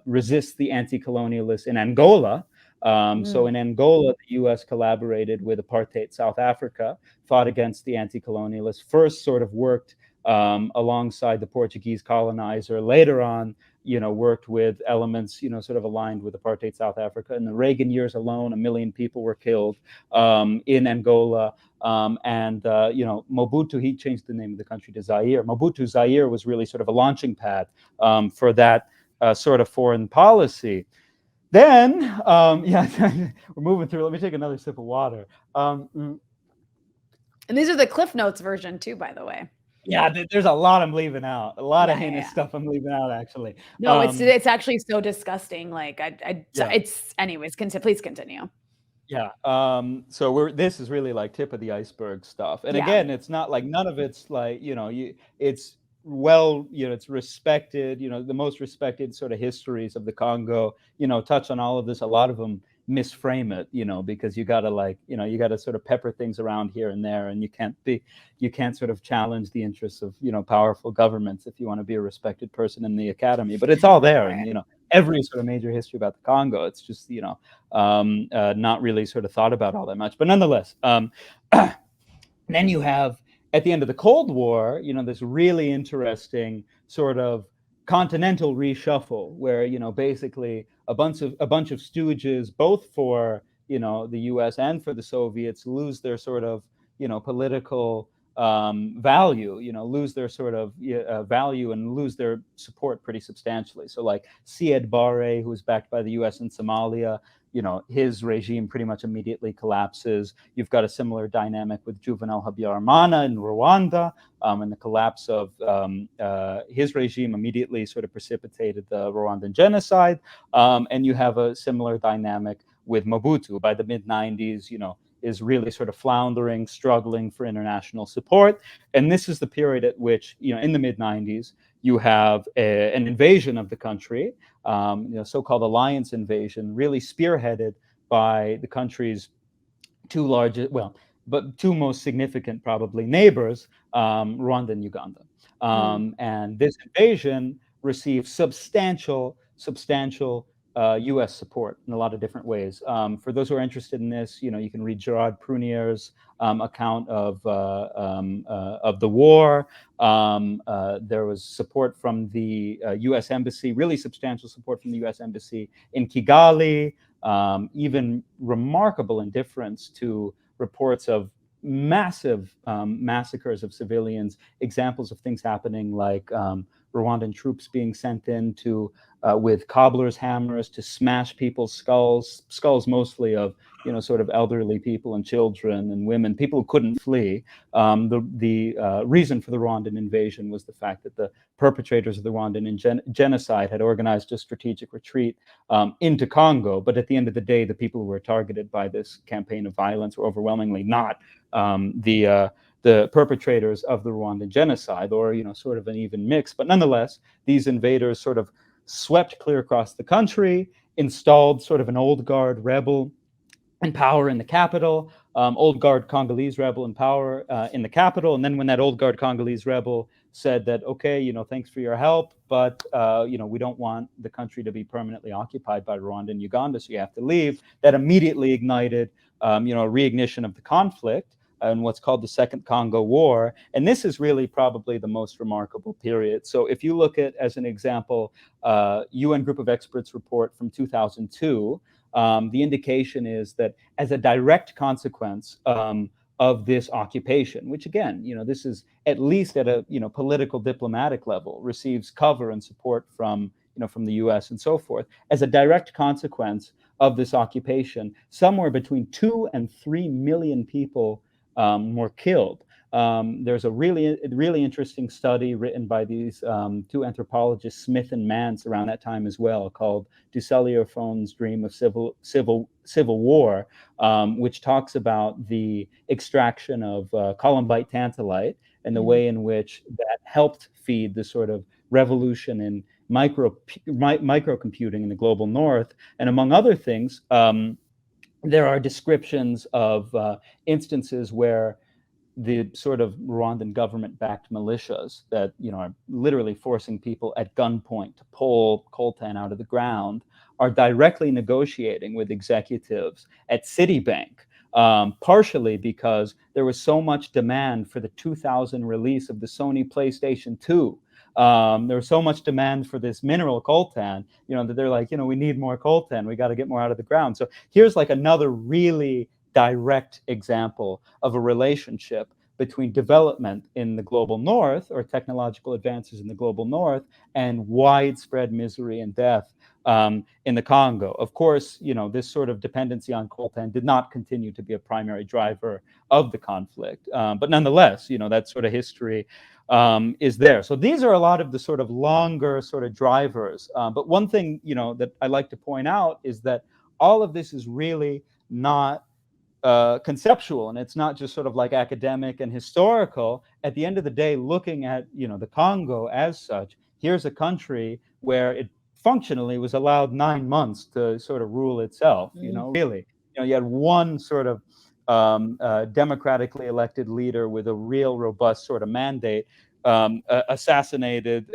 resist the anti-colonialists in Angola. So in Angola, the U.S. collaborated with apartheid South Africa, fought against the anti-colonialists, first sort of worked alongside the Portuguese colonizer, later on, worked with elements, sort of aligned with apartheid South Africa. In the Reagan years alone, 1 million people were killed in Angola. Mobutu, he changed the name of the country to Zaire. Mobutu Zaire was really sort of a launching pad for that sort of foreign policy. Then, we're moving through. Let me take another sip of water. And these are the Cliff Notes version too, by the way. Yeah, there's a lot I'm leaving out. A lot of heinous Yeah. stuff I'm leaving out, actually. No, it's actually so disgusting. Like Yeah. it's anyways. Please continue. Yeah. So this is really like tip of the iceberg stuff. And Yeah. again, it's not like none of it's like, it's it's respected, the most respected sort of histories of the Congo, touch on all of this. A lot of them misframe it, because you gotta sort of pepper things around here and there, and you can't sort of challenge the interests of, powerful governments if you want to be a respected person in the academy. But it's all there. Right. And, every sort of major history about the Congo, it's just, not really sort of thought about all that much. But nonetheless, then you have, at the end of the Cold War, this really interesting sort of continental reshuffle where, basically a bunch of stooges, both for, the US and for the Soviets, lose their sort of, political value, lose their sort of value and lose their support pretty substantially. So like Siad Barre, who was backed by the US in Somalia, his regime pretty much immediately collapses. You've got a similar dynamic with Juvenal Habyarimana in Rwanda, and the collapse of his regime immediately sort of precipitated the Rwandan genocide. And you have a similar dynamic with Mobutu. By the mid-90s, is really sort of floundering, struggling for international support. And this is the period at which, in the mid-90s, you have an invasion of the country, so-called alliance invasion, really spearheaded by the country's two most significant probably neighbors, Rwanda and Uganda. And this invasion received substantial U.S. support in a lot of different ways. For those who are interested in this, you can read Gerard Prunier's account of the war. There was support from the U.S. Embassy, really substantial support from the U.S. Embassy in Kigali, even remarkable indifference to reports of massive massacres of civilians, examples of things happening like Rwandan troops being sent in to with cobbler's hammers to smash people's skulls mostly of sort of elderly people and children and women, people who couldn't flee. The reason for the Rwandan invasion was the fact that the perpetrators of the Rwandan genocide had organized a strategic retreat into Congo. But at the end of the day, the people who were targeted by this campaign of violence were overwhelmingly not the the perpetrators of the Rwandan genocide, or sort of an even mix. But nonetheless, these invaders sort of swept clear across the country, installed sort of an old guard rebel in power in the capital, old guard Congolese rebel in power in the capital. And then when that old guard Congolese rebel said that, okay, thanks for your help, but we don't want the country to be permanently occupied by Rwanda and Uganda, so you have to leave, that immediately ignited a reignition of the conflict and what's called the Second Congo War. And this is really probably the most remarkable period. So if you look at, as an example, UN Group of Experts report from 2002, the indication is that as a direct consequence of this occupation, which again, this is at least at a political diplomatic level, receives cover and support from the U.S. and so forth. As a direct consequence of this occupation, somewhere between 2 and 3 million people were killed. There's a really interesting study written by these two anthropologists, Smith and Mance, around that time as well, called Ducellier-Fon's Dream of Civil War, which talks about the extraction of columbite tantalite and the way in which that helped feed the sort of revolution in microcomputing in the global north. And among other things, there are descriptions of instances where the sort of Rwandan government-backed militias that are literally forcing people at gunpoint to pull coltan out of the ground are directly negotiating with executives at Citibank, partially because there was so much demand for the 2000 release of the Sony PlayStation 2. There was so much demand for this mineral coltan, that they're like, we need more coltan. We got to get more out of the ground. So here's like another really direct example of a relationship between development in the global north, or technological advances in the global north, and widespread misery and death in the Congo. Of course, this sort of dependency on coltan did not continue to be a primary driver of the conflict, but nonetheless, that sort of history is there. So these are a lot of the sort of longer sort of drivers. But one thing, that I like to point out is that all of this is really not conceptual, and it's not just sort of like academic and historical. At the end of the day, looking at the Congo as such, here's a country where it functionally was allowed 9 months to sort of rule itself. Really, you had one sort of democratically elected leader with a real robust sort of mandate, assassinated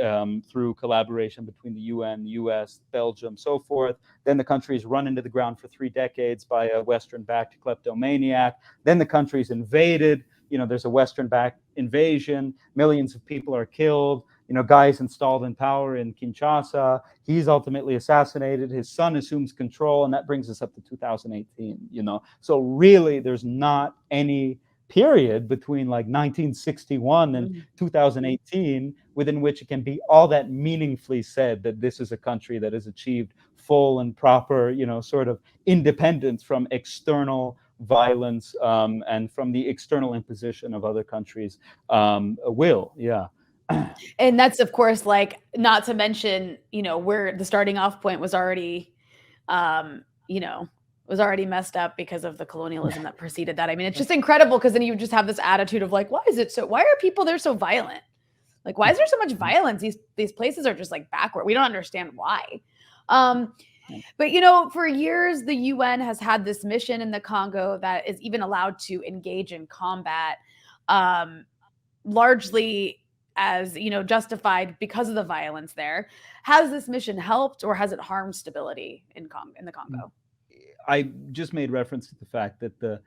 through collaboration between the UN, the US, Belgium, so forth. Then the country is run into the ground for 3 decades by a Western-backed kleptomaniac. Then the country is invaded. There's a Western-backed invasion. Millions of people are killed. Guys installed in power in Kinshasa. He's ultimately assassinated. His son assumes control, and that brings us up to 2018. So really, there's not any period between like 1961 and 2018 within which it can be all that meaningfully said that this is a country that has achieved full and proper, sort of independence from external violence and from the external imposition of other countries' will. Yeah. And that's, of course, like, not to mention, where the starting off point was already, was already messed up because of the colonialism that preceded that. I mean, it's just incredible, because then you just have this attitude of like, why are people there so violent? Like, why is there so much violence? These places are just like backward. We don't understand why. But for years, the UN has had this mission in the Congo that is even allowed to engage in combat, largely as justified because of the violence there. Has this mission helped, or has it harmed stability in the Congo? I just made reference to the fact that the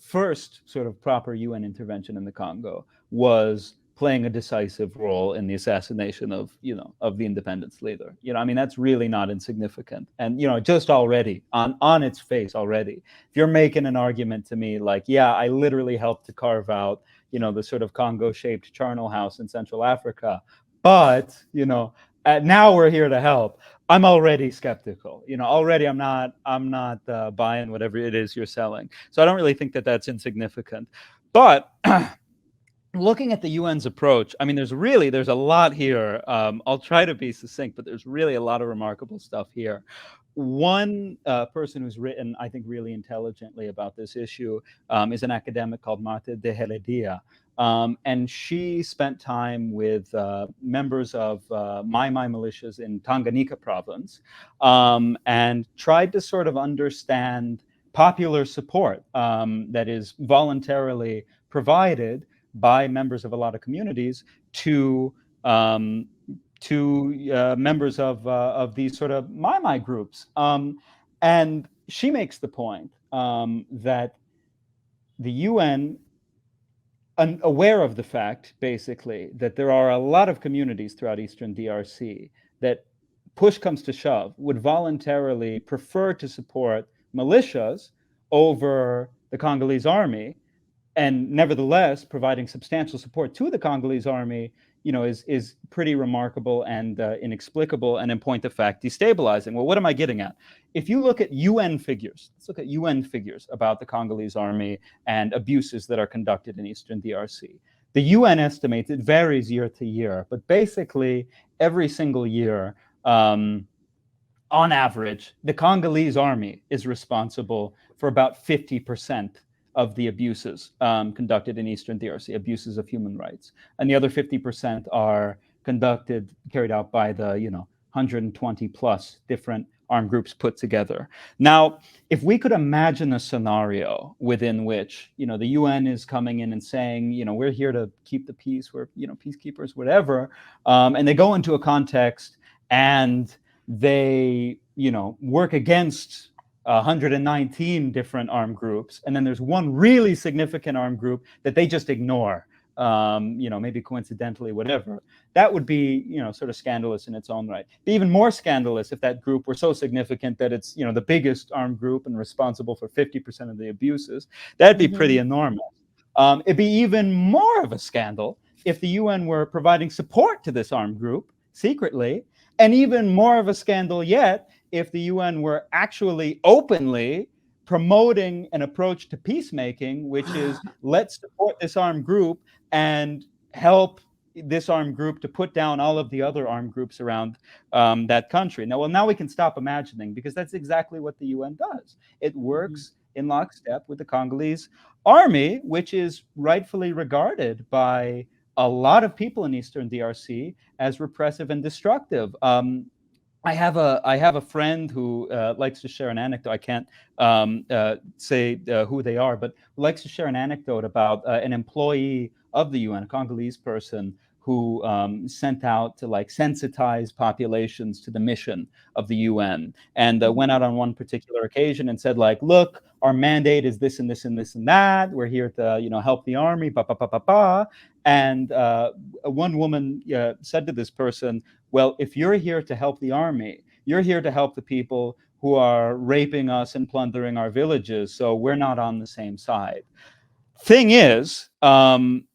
first sort of proper UN intervention in the Congo was playing a decisive role in the assassination of the independence leader. I mean, that's really not insignificant. And just already on its face already, if you're making an argument to me like, yeah, I literally helped to carve out the sort of Congo-shaped charnel house in Central Africa, but now we're here to help, I'm already skeptical. Already I'm not buying whatever it is you're selling. So I don't really think that that's insignificant. But looking at the UN's approach, I mean, there's a lot here. I'll try to be succinct, but there's really a lot of remarkable stuff here. One person who's written, I think, really intelligently about this issue is an academic called Marta de Heredia. And she spent time with members of Mai Mai militias in Tanganyika province, and tried to sort of understand popular support that is voluntarily provided by members of a lot of communities to members of these sort of Mai Mai groups. And she makes the point that the UN, aware of the fact, basically, that there are a lot of communities throughout Eastern DRC that, push comes to shove, would voluntarily prefer to support militias over the Congolese army, and nevertheless providing substantial support to the Congolese army, is pretty remarkable and inexplicable, and in point of fact destabilizing. Well, what am I getting at? If you look at UN figures, let's look at UN figures about the Congolese army and abuses that are conducted in Eastern DRC. The UN estimates, it varies year to year, but basically every single year, on average, the Congolese army is responsible for about 50% of the abuses conducted in Eastern DRC, abuses of human rights. And the other 50% are carried out by the 120 plus different armed groups put together. Now, if we could imagine a scenario within which the UN is coming in and saying, we're here to keep the peace, we're peacekeepers, whatever, and they go into a context and they work against 119 different armed groups, and then there's one really significant armed group that they just ignore, maybe coincidentally, whatever. That would be, sort of scandalous in its own right. Be even more scandalous if that group were so significant that it's, the biggest armed group and responsible for 50% of the abuses. That'd be pretty enormous. It'd be even more of a scandal if the UN were providing support to this armed group secretly, and even more of a scandal yet if the UN were actually openly promoting an approach to peacemaking, which is let's support this armed group and help this armed group to put down all of the other armed groups around that country. Now we can stop imagining, because that's exactly what the UN does. It works in lockstep with the Congolese army, which is rightfully regarded by a lot of people in Eastern DRC as repressive and destructive. I have a friend who likes to share an anecdote. I can't say who they are, but likes to share an anecdote about an employee of the UN, a Congolese person who sent out to sensitize populations to the mission of the UN, and went out on one particular occasion and said, look, our mandate is this and this and this and that. We're here to help the army, And one woman said to this person, well, if you're here to help the army, you're here to help the people who are raping us and plundering our villages, so we're not on the same side. Thing is,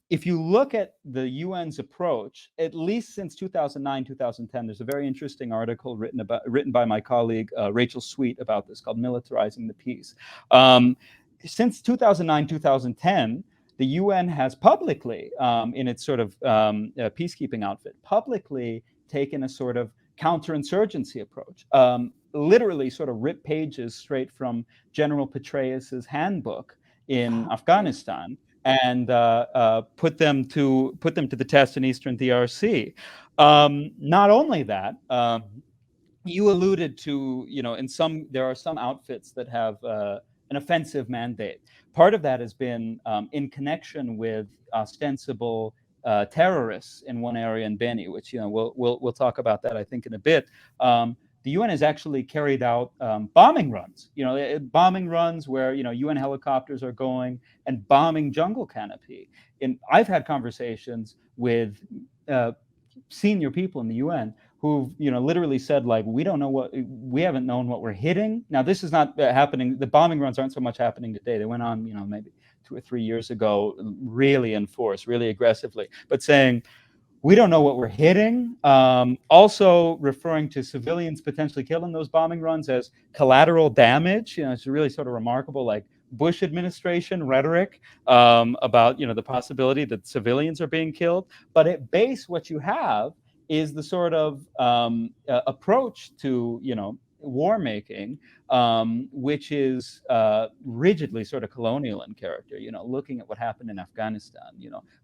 if you look at the UN's approach, at least since 2009, 2010, there's a very interesting article written by my colleague Rachel Sweet about this, called Militarizing the Peace. Since 2009, 2010, the UN has publicly, in its sort of peacekeeping outfit, publicly taken a sort of counterinsurgency approach, literally sort of ripped pages straight from General Petraeus's handbook in Afghanistan and put them to the test in Eastern DRC. Not only that, you alluded to, there are some outfits that have an offensive mandate. Part of that has been in connection with ostensible terrorists in one area in Beni, which we'll talk about that, I think, in a bit. The UN has actually carried out bombing runs. Bombing runs where UN helicopters are going and bombing jungle canopy. And I've had conversations with senior people in the UN who've literally said, we don't know we haven't known what we're hitting. Now, this is not happening. The bombing runs aren't so much happening today. They went on maybe 2 or 3 years ago, really in force, really aggressively, but saying we don't know what we're hitting. Also referring to civilians potentially killed in those bombing runs as collateral damage. It's really sort of remarkable, Bush administration rhetoric about the possibility that civilians are being killed. But at base, what you have is the sort of approach to war making, which is rigidly sort of colonial in character. Looking at what happened in Afghanistan,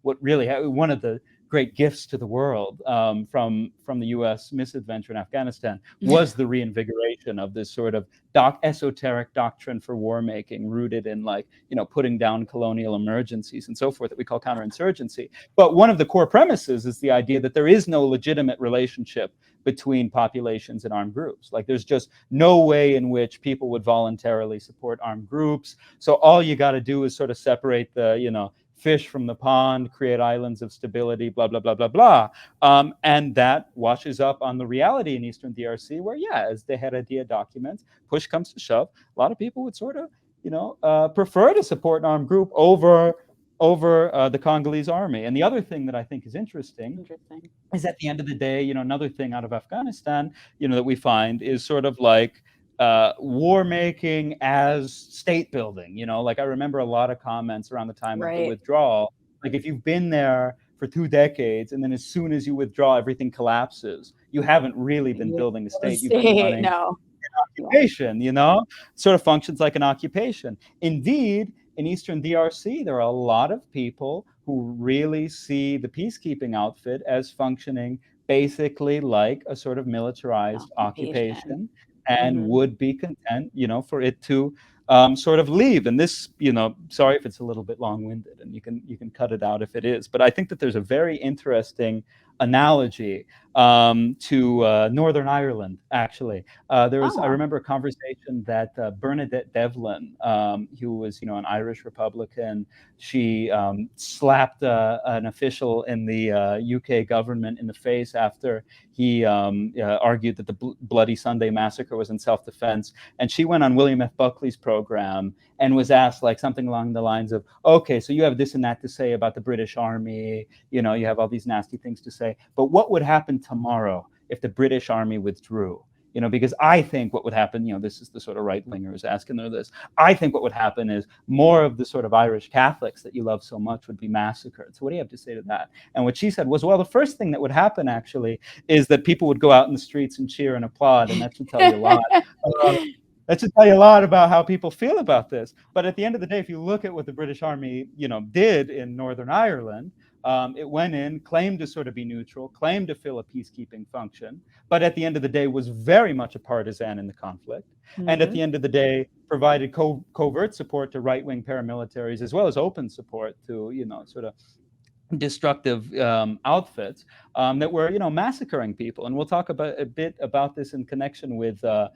what really one of the great gifts to the world from the U.S. misadventure in Afghanistan was the reinvigoration of this sort of esoteric doctrine for war making, rooted in putting down colonial emergencies and so forth, that we call counterinsurgency. But one of the core premises is the idea that there is no legitimate relationship between populations and armed groups. Like, there's just no way in which people would voluntarily support armed groups. So all you got to do is sort of separate the fish from the pond, create islands of stability, blah, blah, blah, blah, blah. And that washes up on the reality in Eastern DRC, where, as the Heredia documents, push comes to shove, a lot of people would sort of, prefer to support an armed group over the Congolese army. And the other thing that I think is interesting is, at the end of the day, another thing out of Afghanistan, that we find is sort of like war making as state building. Like, I remember a lot of comments around the time of the withdrawal. Like, if you've been there for 2 decades and then as soon as you withdraw, everything collapses, you haven't really been building a state. You've been running an occupation, sort of functions like an occupation. Indeed, in Eastern DRC, there are a lot of people who really see the peacekeeping outfit as functioning basically like a sort of militarized occupation, and would be content, for it to sort of leave. And this, sorry if it's a little bit long-winded, and you can cut it out if it is, but I think that there's a very interesting analogy to Northern Ireland, actually. I remember a conversation that Bernadette Devlin, who was, an Irish Republican, she slapped an official in the UK government in the face after he argued that the Bloody Sunday massacre was in self-defense. And she went on William F. Buckley's program and was asked something along the lines of, okay, so you have this and that to say about the British Army, you have all these nasty things to say, but what would happen tomorrow if the British Army withdrew? Because I think what would happen, this is the sort of right-wingers asking her this, I think what would happen is more of the sort of Irish Catholics that you love so much would be massacred. So what do you have to say to that? And what she said was, well, the first thing that would happen, actually, is that people would go out in the streets and cheer and applaud, and that should tell you a lot. That should tell you a lot about how people feel about this. But at the end of the day, if you look at what the British Army, did in Northern Ireland, it went in, claimed to sort of be neutral, claimed to fill a peacekeeping function, but at the end of the day was very much a partisan in the conflict. And at the end of the day, provided covert support to right-wing paramilitaries, as well as open support to, sort of destructive outfits that were, massacring people. And we'll talk a bit about this in connection with the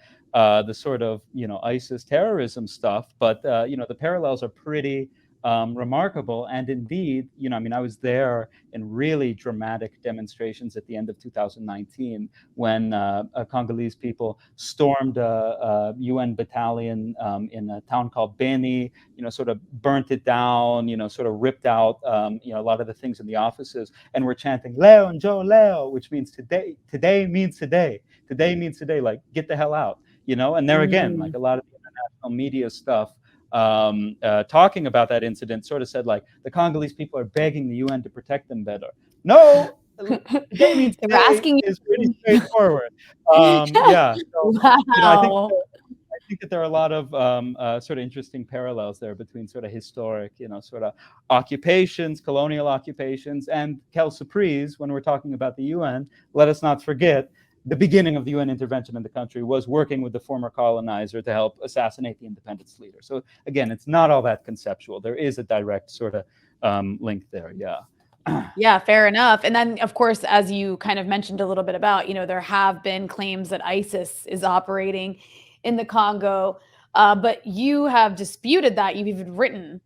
sort of, ISIS terrorism stuff. But, the parallels are pretty remarkable. And indeed, I was there in really dramatic demonstrations at the end of 2019 when Congolese people stormed a UN battalion in a town called Beni, sort of burnt it down, sort of ripped out, a lot of the things in the offices, and were chanting Leo and Joe Leo, which means today. Today means today. Today means today. Like, get the hell out, And there again, like a lot of the international media stuff talking about that incident sort of said, like, the Congolese people are begging the UN to protect them better. No, today means today is pretty straightforward. So, Wow. I think that there are a lot of sort of interesting parallels there between sort of historic, sort of occupations, colonial occupations, and quelle surprise, when we're talking about the UN, let us not forget the beginning of the UN intervention in the country was working with the former colonizer to help assassinate the independence leader. So again, it's not all that conceptual. There is a direct sort of link there. Yeah. Yeah, fair enough. And then, of course, as you kind of mentioned a little bit about, there have been claims that ISIS is operating in the Congo, but you have disputed that. You've even written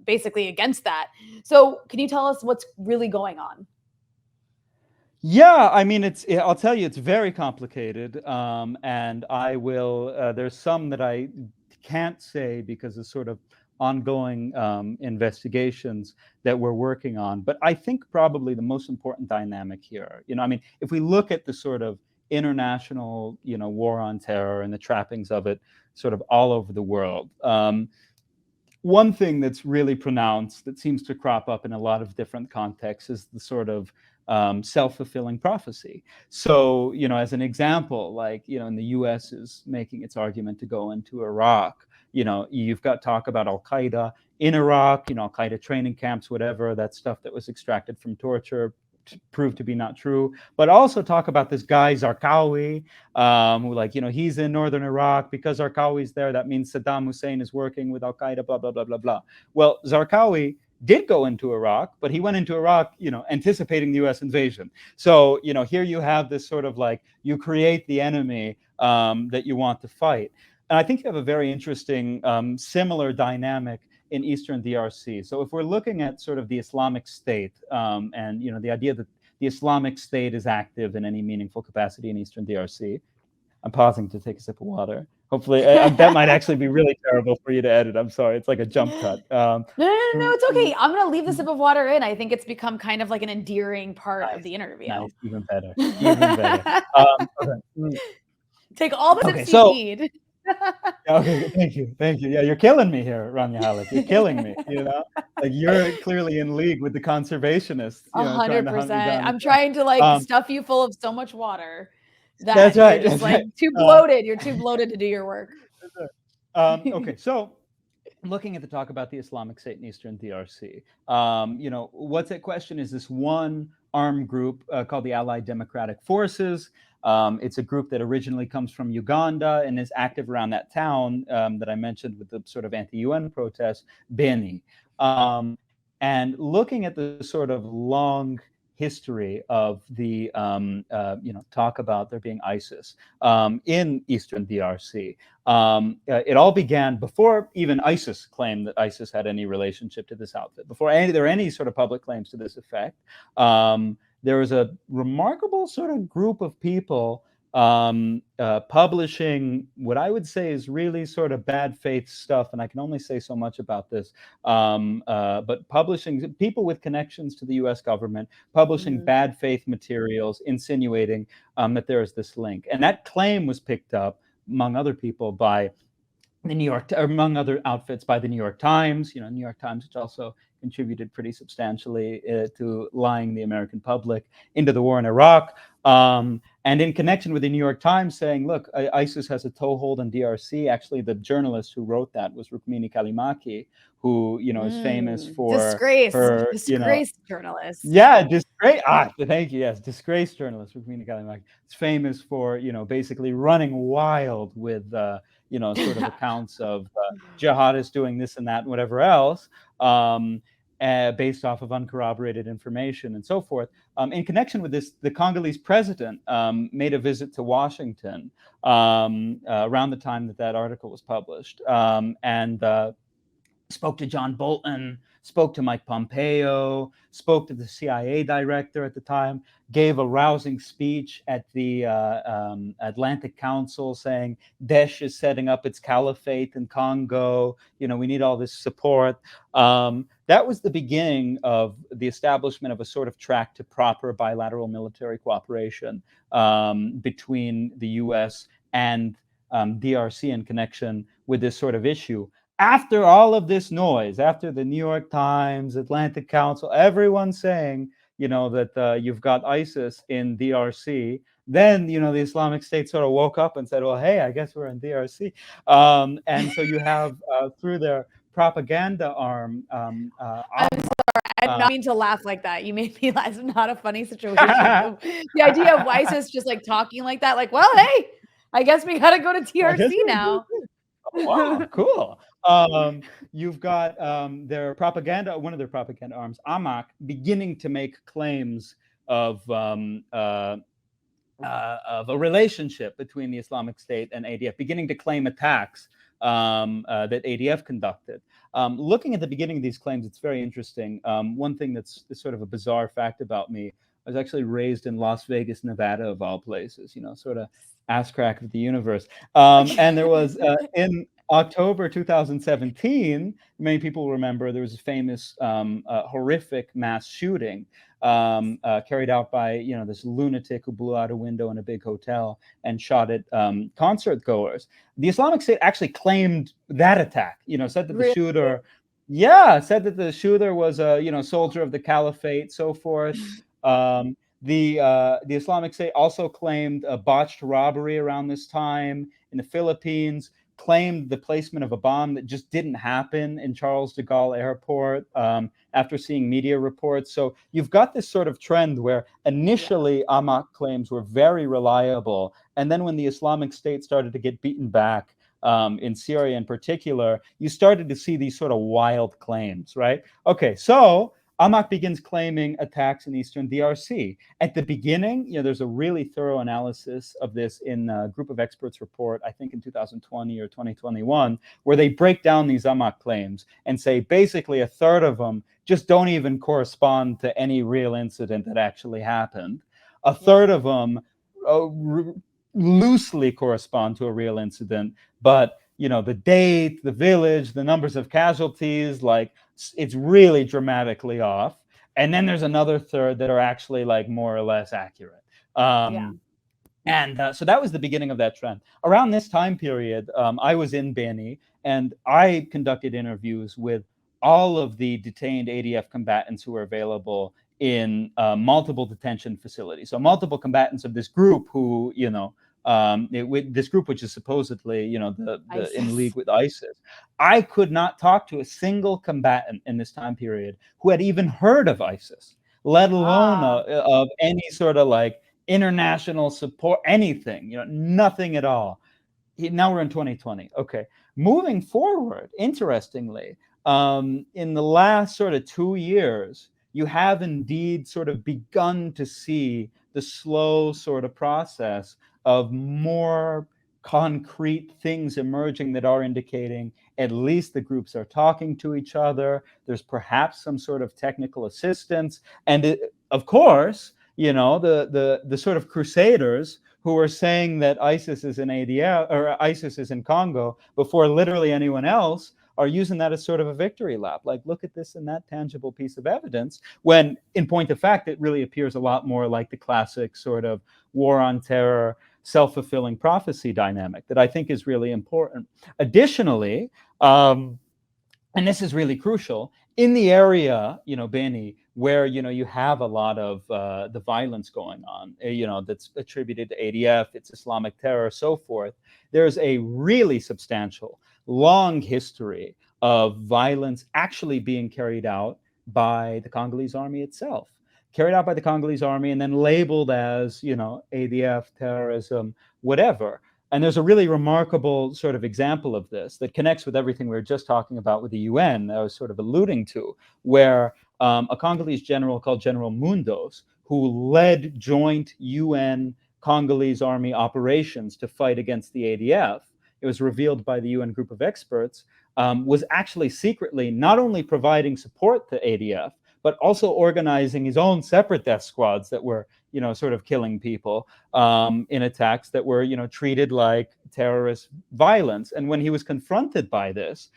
basically against that. So can you tell us what's really going on? Yeah, I'll tell you, it's very complicated. And I will, there's some that I can't say because of sort of ongoing investigations that we're working on. But I think probably the most important dynamic here, if we look at the sort of international, war on terror and the trappings of it sort of all over the world, one thing that's really pronounced that seems to crop up in a lot of different contexts is the sort of self-fulfilling prophecy. So, as an example, like, in the US is making its argument to go into Iraq, you've got talk about Al-Qaeda in Iraq, Al-Qaeda training camps, whatever, that stuff that was extracted from torture proved to be not true, but also talk about this guy Zarqawi, who, like, he's in northern Iraq because Zarqawi's there. That means Saddam Hussein is working with Al Qaeda. Blah blah blah blah blah. Well, Zarqawi did go into Iraq, but he went into Iraq, anticipating the U.S. invasion. So, here you have this sort of like you create the enemy that you want to fight, and I think you have a very interesting similar dynamic in Eastern DRC. So if we're looking at sort of the Islamic State, and the idea that the Islamic State is active in any meaningful capacity in Eastern DRC, I'm pausing to take a sip of water. Hopefully, that might actually be really terrible for you to edit. I'm sorry, it's like a jump cut. No, it's okay. I'm gonna leave the sip of water in. I think it's become kind of like an endearing part of the interview. Nice, even better, even better. Okay. Take all the sips so, you need. Okay, thank you. Yeah, you're killing me here, Rania Khalek. You're killing me. Like you're clearly in league with the conservationists. 100%. I'm trying to like stuff you full of so much water that that's right. you're just that's like too bloated. You're too bloated to do your work. Okay, so looking at the talk about the Islamic State in Eastern DRC, what's at question is this one armed group called the Allied Democratic Forces. It's a group that originally comes from Uganda and is active around that town that I mentioned with the sort of anti-UN protests, Beni. And looking at the sort of long history of the talk about there being ISIS in Eastern DRC. It all began before even ISIS claimed that ISIS had any relationship to this outfit. Before there were any sort of public claims to this effect, there was a remarkable sort of group of people publishing what I would say is really sort of bad faith stuff, and I can only say so much about this, but publishing, people with connections to the US government, publishing bad faith materials, insinuating that there is this link. And that claim was picked up, among other people, by the New York, among other outfits, by the New York Times, New York Times, which also contributed pretty substantially to lying the American public into the war in Iraq. And in connection with the New York Times saying, look, ISIS has a toehold in DRC. Actually, the journalist who wrote that was Rukmini Kalimaki, who, is famous for disgraced journalist. Yeah, disgrace. Thank you. Yes, disgraced journalist Rukmini Kalimaki. It's famous for, basically running wild with, sort of accounts of jihadists doing this and that and whatever else. Based off of uncorroborated information and so forth. In connection with this, the Congolese president made a visit to Washington around the time that article was published, and spoke to John Bolton, spoke to Mike Pompeo, spoke to the CIA director at the time, gave a rousing speech at the Atlantic Council saying Daesh is setting up its caliphate in Congo. We need all this support. That was the beginning of the establishment of a sort of track to proper bilateral military cooperation between the US and DRC in connection with this sort of issue. After all of this noise, after the New York Times, Atlantic Council, everyone saying, that you've got ISIS in DRC, then, the Islamic State sort of woke up and said, well, hey, I guess we're in DRC. And so you have, through their propaganda arm. I'm sorry, I did not mean to laugh like that. You made me laugh. It's not a funny situation. The idea of ISIS just like talking like that, like, well, hey, I guess we got to go to DRC now. Oh, wow, cool. You've got their propaganda, one of their propaganda arms, Amak, beginning to make claims of a relationship between the Islamic State and ADF, beginning to claim attacks that ADF conducted. Looking at the beginning of these claims, it's very interesting. One thing that's sort of a bizarre fact about me, I was actually raised in Las Vegas, Nevada, of all places, sort of ass crack of the universe. And there was in October 2017, many people remember there was a famous horrific mass shooting carried out by this lunatic who blew out a window in a big hotel and shot at concert goers. The Islamic State actually claimed that attack. Said that the Really? shooter, yeah, said that the shooter was a soldier of the caliphate, so forth. The Islamic State also claimed a botched robbery around this time in the Philippines, claimed the placement of a bomb that just didn't happen in Charles de Gaulle Airport after seeing media reports. So you've got this sort of trend where initially Amak claims were very reliable. And then when the Islamic State started to get beaten back in Syria in particular, you started to see these sort of wild claims, right? Okay, so Amak begins claiming attacks in eastern DRC. At the beginning, there's a really thorough analysis of this in a group of experts report, I think in 2020 or 2021, where they break down these Amak claims and say basically a third of them just don't even correspond to any real incident that actually happened. A third of them loosely correspond to a real incident, but the date, the village, the numbers of casualties, like it's really dramatically off. And then there's another third that are actually like more or less accurate. And so that was the beginning of that trend. Around this time period, I was in Beni and I conducted interviews with all of the detained ADF combatants who were available in multiple detention facilities. So multiple combatants of this group who, this group, which is supposedly, in league with ISIS. I could not talk to a single combatant in this time period who had even heard of ISIS, let alone of any sort of like international support, anything, nothing at all. Now we're in 2020. Okay. Moving forward, interestingly, in the last sort of 2 years, you have indeed sort of begun to see the slow sort of process of more concrete things emerging that are indicating at least the groups are talking to each other. There's perhaps some sort of technical assistance. And of course, the sort of crusaders who were saying that ISIS is in ADL or ISIS is in Congo before literally anyone else are using that as sort of a victory lap. Like, look at this and that tangible piece of evidence, when in point of fact, it really appears a lot more like the classic sort of war on terror, self-fulfilling prophecy dynamic that I think is really important. Additionally, and this is really crucial, in the area, Beni, where, you have a lot of the violence going on, that's attributed to ADF, it's Islamic terror, so forth, there's a really substantial, long history of violence actually being carried out by the Congolese army itself. Carried out by the Congolese army and then labeled as, ADF, terrorism, whatever. And there's a really remarkable sort of example of this that connects with everything we were just talking about with the UN that I was sort of alluding to, where a Congolese general called General Mundos, who led joint UN Congolese army operations to fight against the ADF, it was revealed by the UN group of experts, was actually secretly not only providing support to ADF, but also organizing his own separate death squads that were, sort of killing people in attacks that were, treated like terrorist violence. And when he was confronted by this,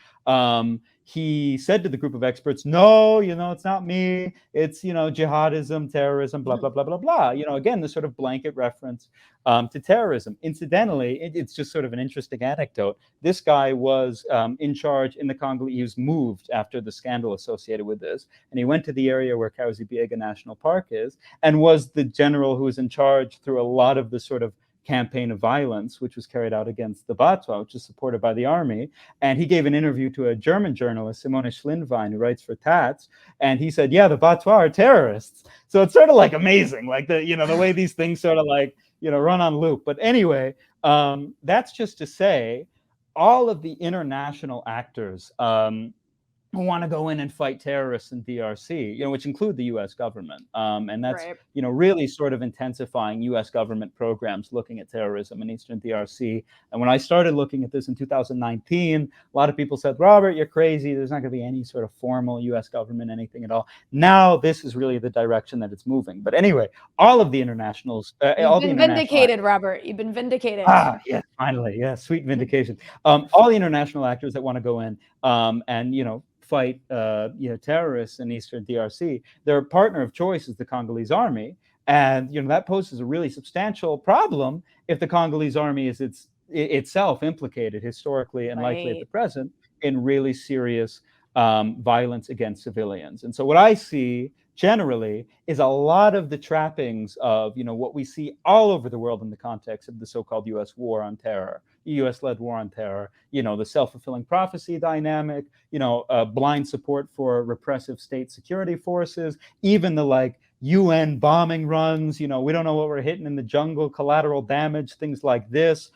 he said to the group of experts, no, it's not me. It's, jihadism, terrorism, blah, blah, blah, blah, blah. Again, the sort of blanket reference to terrorism. Incidentally, it's just sort of an interesting anecdote. This guy was in charge in the Congo. He was moved after the scandal associated with this. And he went to the area where Kahuzi-Biega National Park is and was the general who was in charge through a lot of the sort of campaign of violence, which was carried out against the Batwa, which is supported by the army. And he gave an interview to a German journalist, Simone Schlindwein, who writes for Taz. And he said, yeah, the Batwa are terrorists. So it's sort of like amazing, like the way these things sort of like, run on loop. But anyway, that's just to say all of the international actors who want to go in and fight terrorists in DRC, which include the U.S. government. And that's, Right. Really sort of intensifying U.S. government programs looking at terrorism in Eastern DRC. And when I started looking at this in 2019, a lot of people said, Robert, you're crazy. There's not going to be any sort of formal U.S. government, anything at all. Now, this is really the direction that it's moving. But anyway, all of the internationals, You've been vindicated, Robert. You've been vindicated. Yes. Finally, yeah, sweet vindication. All the international actors that want to go in and fight terrorists in Eastern DRC, their partner of choice is the Congolese army, and that poses a really substantial problem if the Congolese army is itself implicated historically and likely at the present in really serious violence against civilians. And so what I see generally is a lot of the trappings of what we see all over the world in the context of the so-called US war on terror, US-led war on terror, the self-fulfilling prophecy dynamic, blind support for repressive state security forces, even the UN bombing runs, we don't know what we're hitting in the jungle, collateral damage, things like this,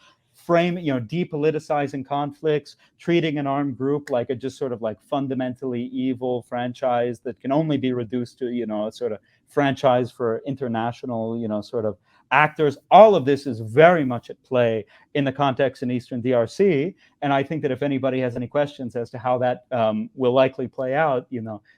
depoliticizing conflicts, treating an armed group like a just sort of fundamentally evil franchise that can only be reduced to, a sort of franchise for international, sort of actors. All of this is very much at play in the context in Eastern DRC. And I think that if anybody has any questions as to how that will likely play out,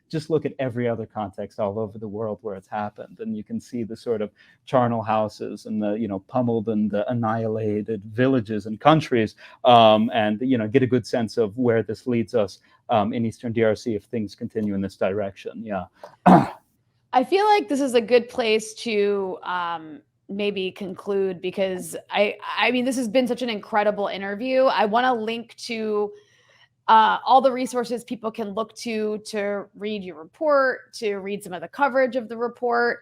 just look at every other context all over the world where it's happened. And you can see the sort of charnel houses and the, pummeled and the annihilated villages and countries, and, get a good sense of where this leads us in Eastern DRC if things continue in this direction. Yeah. I feel like this is a good place to maybe conclude, because I mean, this has been such an incredible interview. I want to link to all the resources people can look to read your report, to read some of the coverage of the report,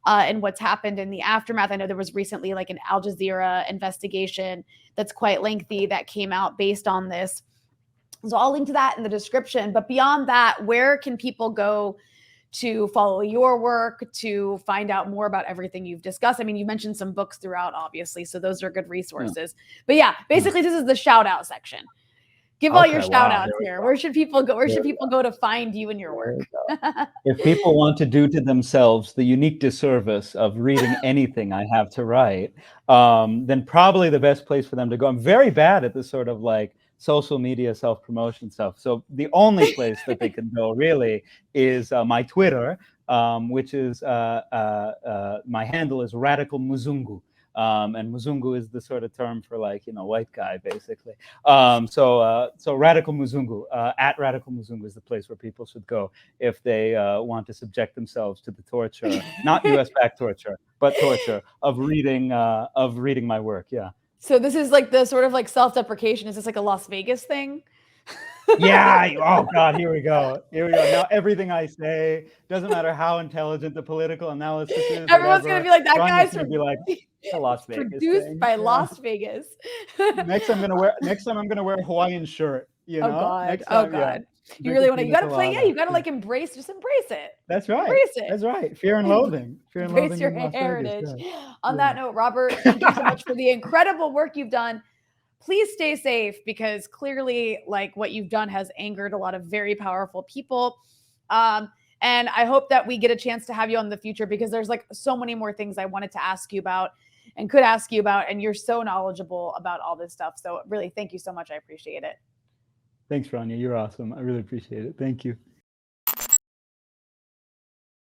and what's happened in the aftermath. I know there was recently an Al Jazeera investigation that's quite lengthy that came out based on this. So I'll link to that in the description. But beyond that, where can people go to follow your work, to find out more about everything you've discussed? I mean, you mentioned some books throughout, obviously, so those are good resources. But yeah, basically, this is the shout out section. Give all your shout outs here. Where should people go? Where should people go to find you and your work? If people want to do to themselves the unique disservice of reading anything I have to write, then probably the best place for them to go. I'm very bad at this sort of social media self-promotion stuff. So the only place that they can go really is my Twitter, which is my handle is Radical Muzungu. And Muzungu is the sort of term for white guy, basically. So Radical Muzungu, at Radical Muzungu is the place where people should go if they want to subject themselves to the torture, not US-backed torture, but torture of reading my work. Yeah. So this is the sort of self-deprecation. Is this a Las Vegas thing? Yeah. Oh God. Here we go. Now everything I say, doesn't matter how intelligent the political analysis is. Everyone's gonna be like, that guy's gonna be like the Las Vegas produced thing. by Las Vegas. Next, I'm gonna wear a Hawaiian shirt. Oh God. Oh God. Yeah. You really want to? You got to play. Yeah. You got to embrace it. That's right. Embrace it. That's right. Fear and loathing. Embrace your heritage. On that note, Robert, thank you so much for the incredible work you've done. Please stay safe, because clearly, what you've done has angered a lot of very powerful people. And I hope that we get a chance to have you on in the future, because there's so many more things I wanted to ask you about and could ask you about, and you're so knowledgeable about all this stuff. So really, thank you so much. I appreciate it. Thanks, Rania. You're awesome. I really appreciate it. Thank you.